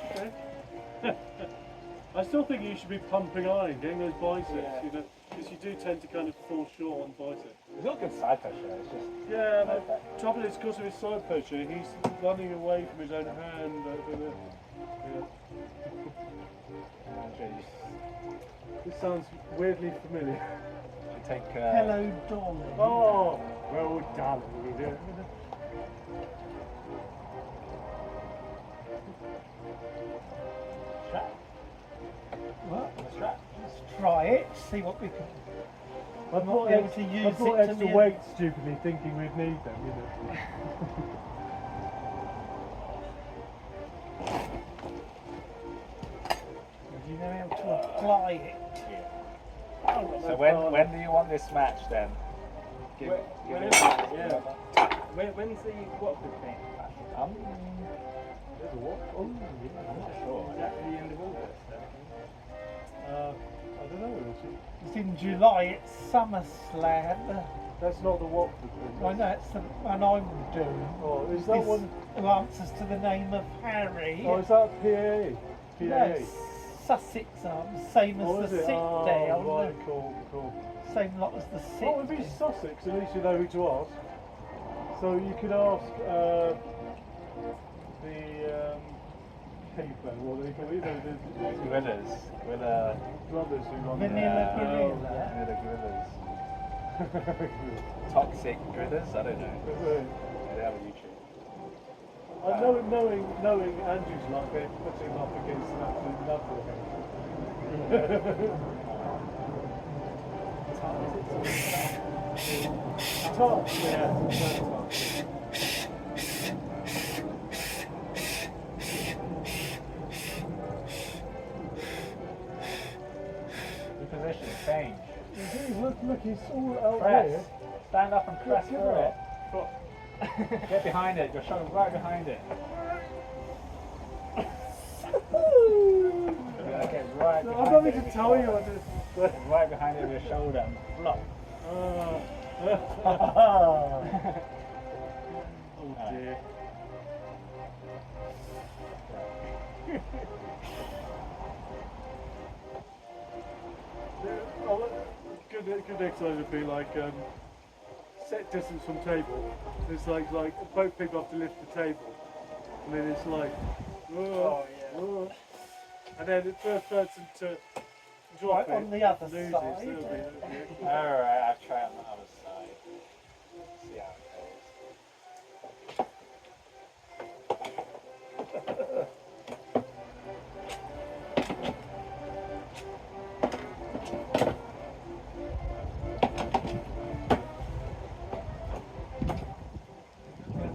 I still think you should be pumping iron, getting those biceps, you know, because you do tend to kind of fall short on biceps. It's not good side pressure, it's just... Yeah, but the trouble is because of his side pressure, he's running away from his own hand over the... This sounds weirdly familiar. You take... Hello, darling. Oh, well done. Yeah. strap. What? The strap. Let's try it, see what we can... I've not got able to use I've got it to extra me. weight stupidly thinking we'd need them, you know. Do you know how to apply it? So when do you want this match then? Give When it is a it? yeah. When's the Watford thing? There's a what? Oh, I'm not sure. Is that the end of August? I don't know. It's in July, it's SummerSlam. That's not the Watford thing. I know it's the one I'm doing. Oh, is that This one? who answers to the name of Harry. Oh, is that PAA? No, Sussex Arms, same as Oh, the is it? sick Oh, down. right, cool. Same lot as the sick. What would be Sussex? At least you know who to ask. So you could ask the cavemen, what do they call it? The Gorillas. Gorilla. brothers who run Vanilla the... Gorilla. Gorillas. Toxic gorillas? I don't know. They have a YouTube. I know, knowing Andrew's luck, they're putting him up against an absolute knucklehead. Top, yeah. The position change. Look, he's all out Press. there. Stand up and press Look, through it. look. Get behind it. Your shoulder right behind it. Get right No, behind I'm not it. meant to tell you. I just. Get right behind it with your shoulder and flop. Oh dear. Good exercise would be like set distance from table. It's like both people have to lift the table, and then it's like, and then the first person to drop it on the other loses. side. That'll be it. Alright, I'll try on the other side. See how it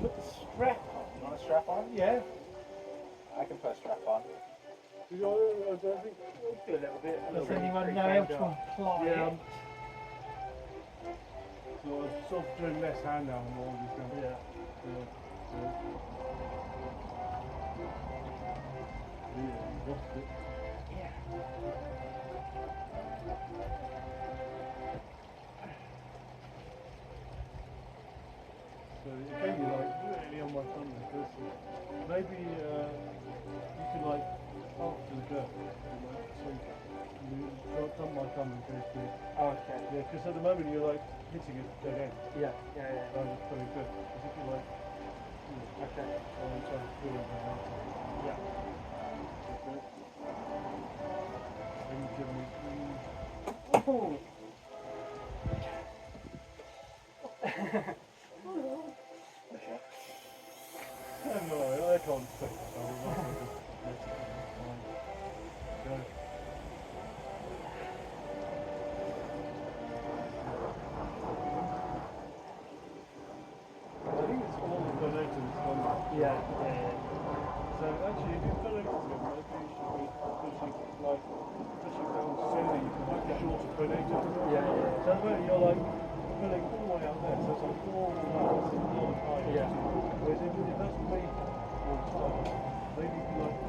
Put the strap on. You want a strap on? Yeah. I can put a strap on. I don't think Do a little bit. Does anyone know how to apply Yeah, it? so I'm sort of doing less hand now and more of this now. Yeah. Lost it. So again, you're like really on my thumb because maybe you could like after the go, like, so you dump my thumb and go through. Oh, okay. Yeah, because at the moment you're like hitting it dead end. Yeah. That was pretty good. Because if you like, Okay. I'm trying to feel it now. Yeah. Okay. Then you give me. Ooh. No, I can't say so. Go. I think it's all the donations on that. Yeah. So actually, if you've donated to them, maybe you should be pushing down slowly, like shorter donations. Yeah. So at the moment you're like filling all the way out there, so it's like all the time. Yeah. Whereas if that's way all the time, maybe you can like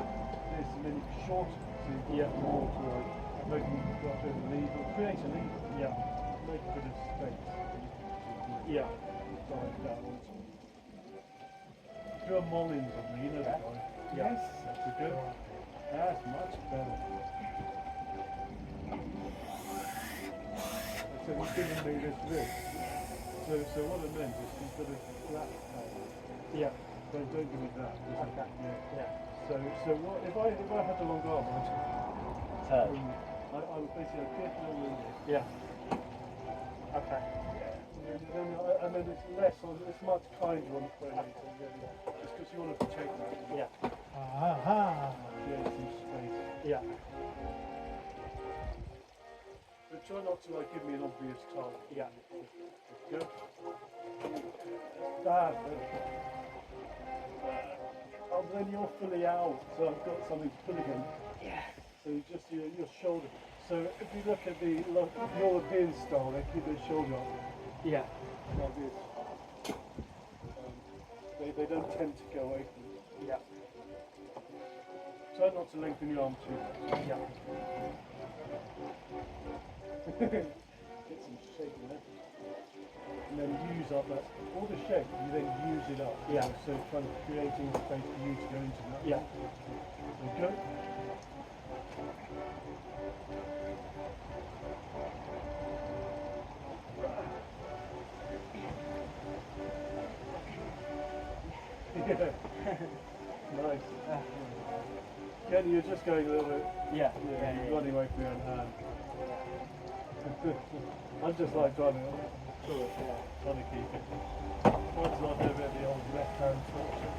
this and then you can shorten it so you can get more to like maybe you can go up and leave or create a lead. Yeah. Make a bit of space. Yeah. Dive down onto. Do a Mullins on me, you know that guy. Yes. That's a good. That's much better. So he's giving me this. So what I meant is he's got a flat table. Yeah. Don't give me that. Okay. Yeah. So what if I had a long arm, I would basically get a little in there. Yeah. Okay. And then it's less on, it's much kinder on the pronator, really. Just because you want to protect that. Yeah. Aha. Create some space. Yeah. But try not to like give me an obvious target. Yeah. Good. Bad. Oh, then you're fully out, so I've got something to pull again. Yeah. So just your shoulder. So if you look at the European style, they keep their shoulder up Yeah. like this. They don't tend to go away from it. Yeah. Try not to lengthen your arm too much. Yeah. Get some shape in there. And then use up that, all the shape, you then use it up. Yeah. So kind of creating space for you to go into that. Yeah. Okay? Yeah. Nice. Again, you're just going a little bit, Yeah. you're running away from your own hand. I'm just like trying to keep it. Once I do a bit of the old left hand torture.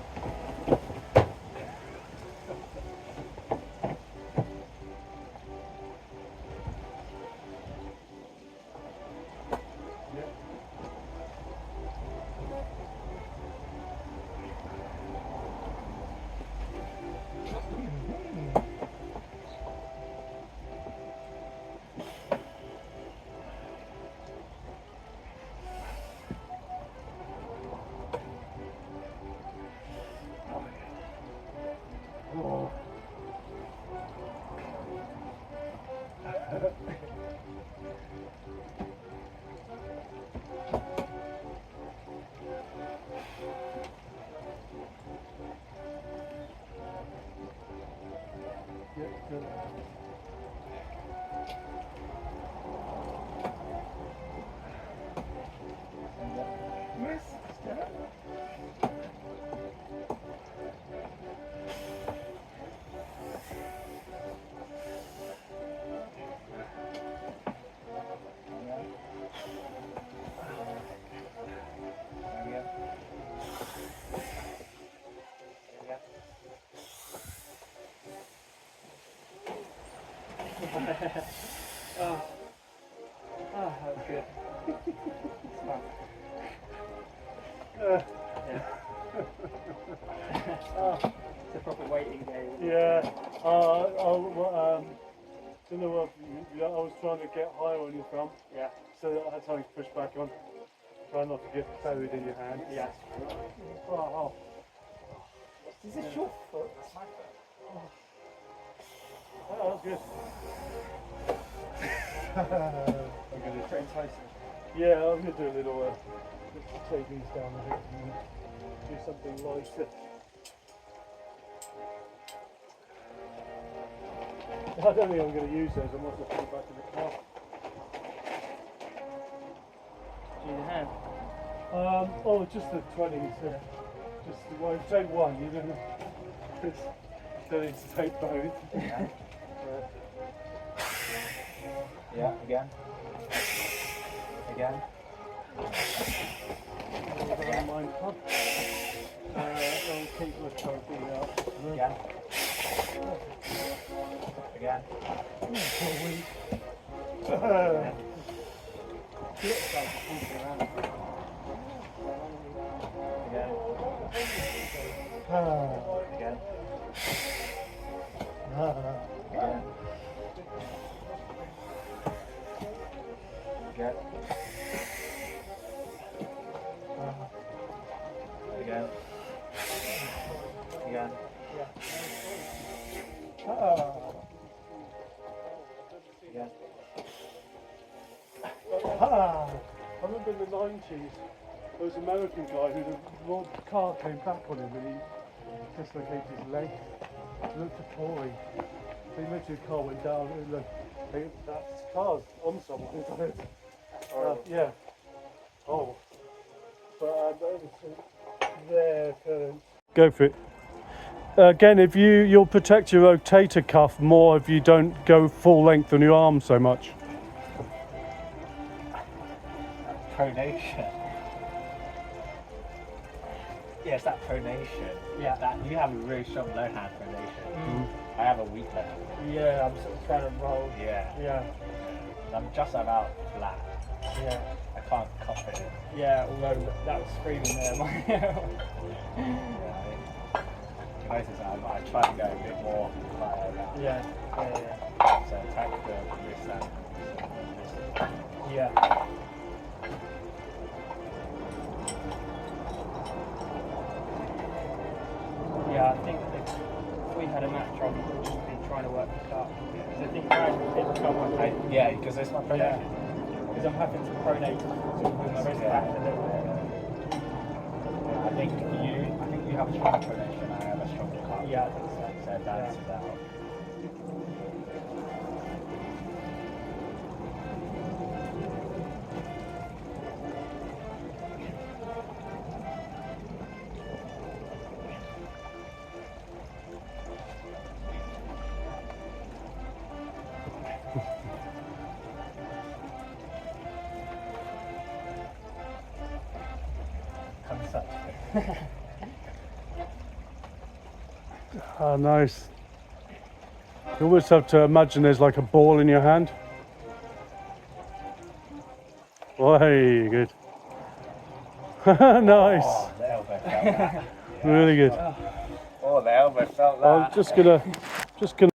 Oh, that was good. It's fun. Yeah. It's a proper waiting game. Yeah. Don't know what. I was trying to get higher on your thumb. Yeah. So I had something to push back on. Try not to get buried in your hand. Yeah. Oh. Is this your foot? Oh, that was good. I'm gonna Pretty close. Yeah, I'm gonna do a little. Let's take these down a bit and do something lighter. I don't think I'm going to use those. I might just put it back in the car. Do you need a hand? Oh, just the 20s. Just well, take one. You don't need to take both. Yeah. Yeah, again. Again. Don't mind, huh? I'll keep the trophy out. Again. Again. Again. Again. Again. Again. Again. Again. I remember in the 90s, there was an American guy who the car came back on him and he dislocated his leg. It looked appalling. So he literally the car went down and that car's on someone, isn't it? Yeah. Oh. But there. Go for it. Again, if you'll protect your rotator cuff more if you don't go full length on your arm so much. Pronation. Yes, that pronation. Yeah, that you have a really strong low hand pronation. I have a weak left. Yeah, I'm sort of trying to roll. Yeah. I'm just about flat. Yeah. I can't cop it. Yeah, although that was screaming there. You notice I try to go a bit more higher. Yeah. So attack the wrist and Yeah. Yeah, I think if we had a match, I would just be trying to work this out. Because I think it'll come on paper. yeah, because there's my pronation. Because I'm having to pronate sort of with my wrist back a little bit. I think you have a strong pronation. I have a stronger cup. Yeah, I think so. So it balances out. Oh, nice. You almost have to imagine there's like a ball in your hand. Way good. Nice. Oh, the elbow felt that. Really good. Oh, the elbow felt that. I'm just gonna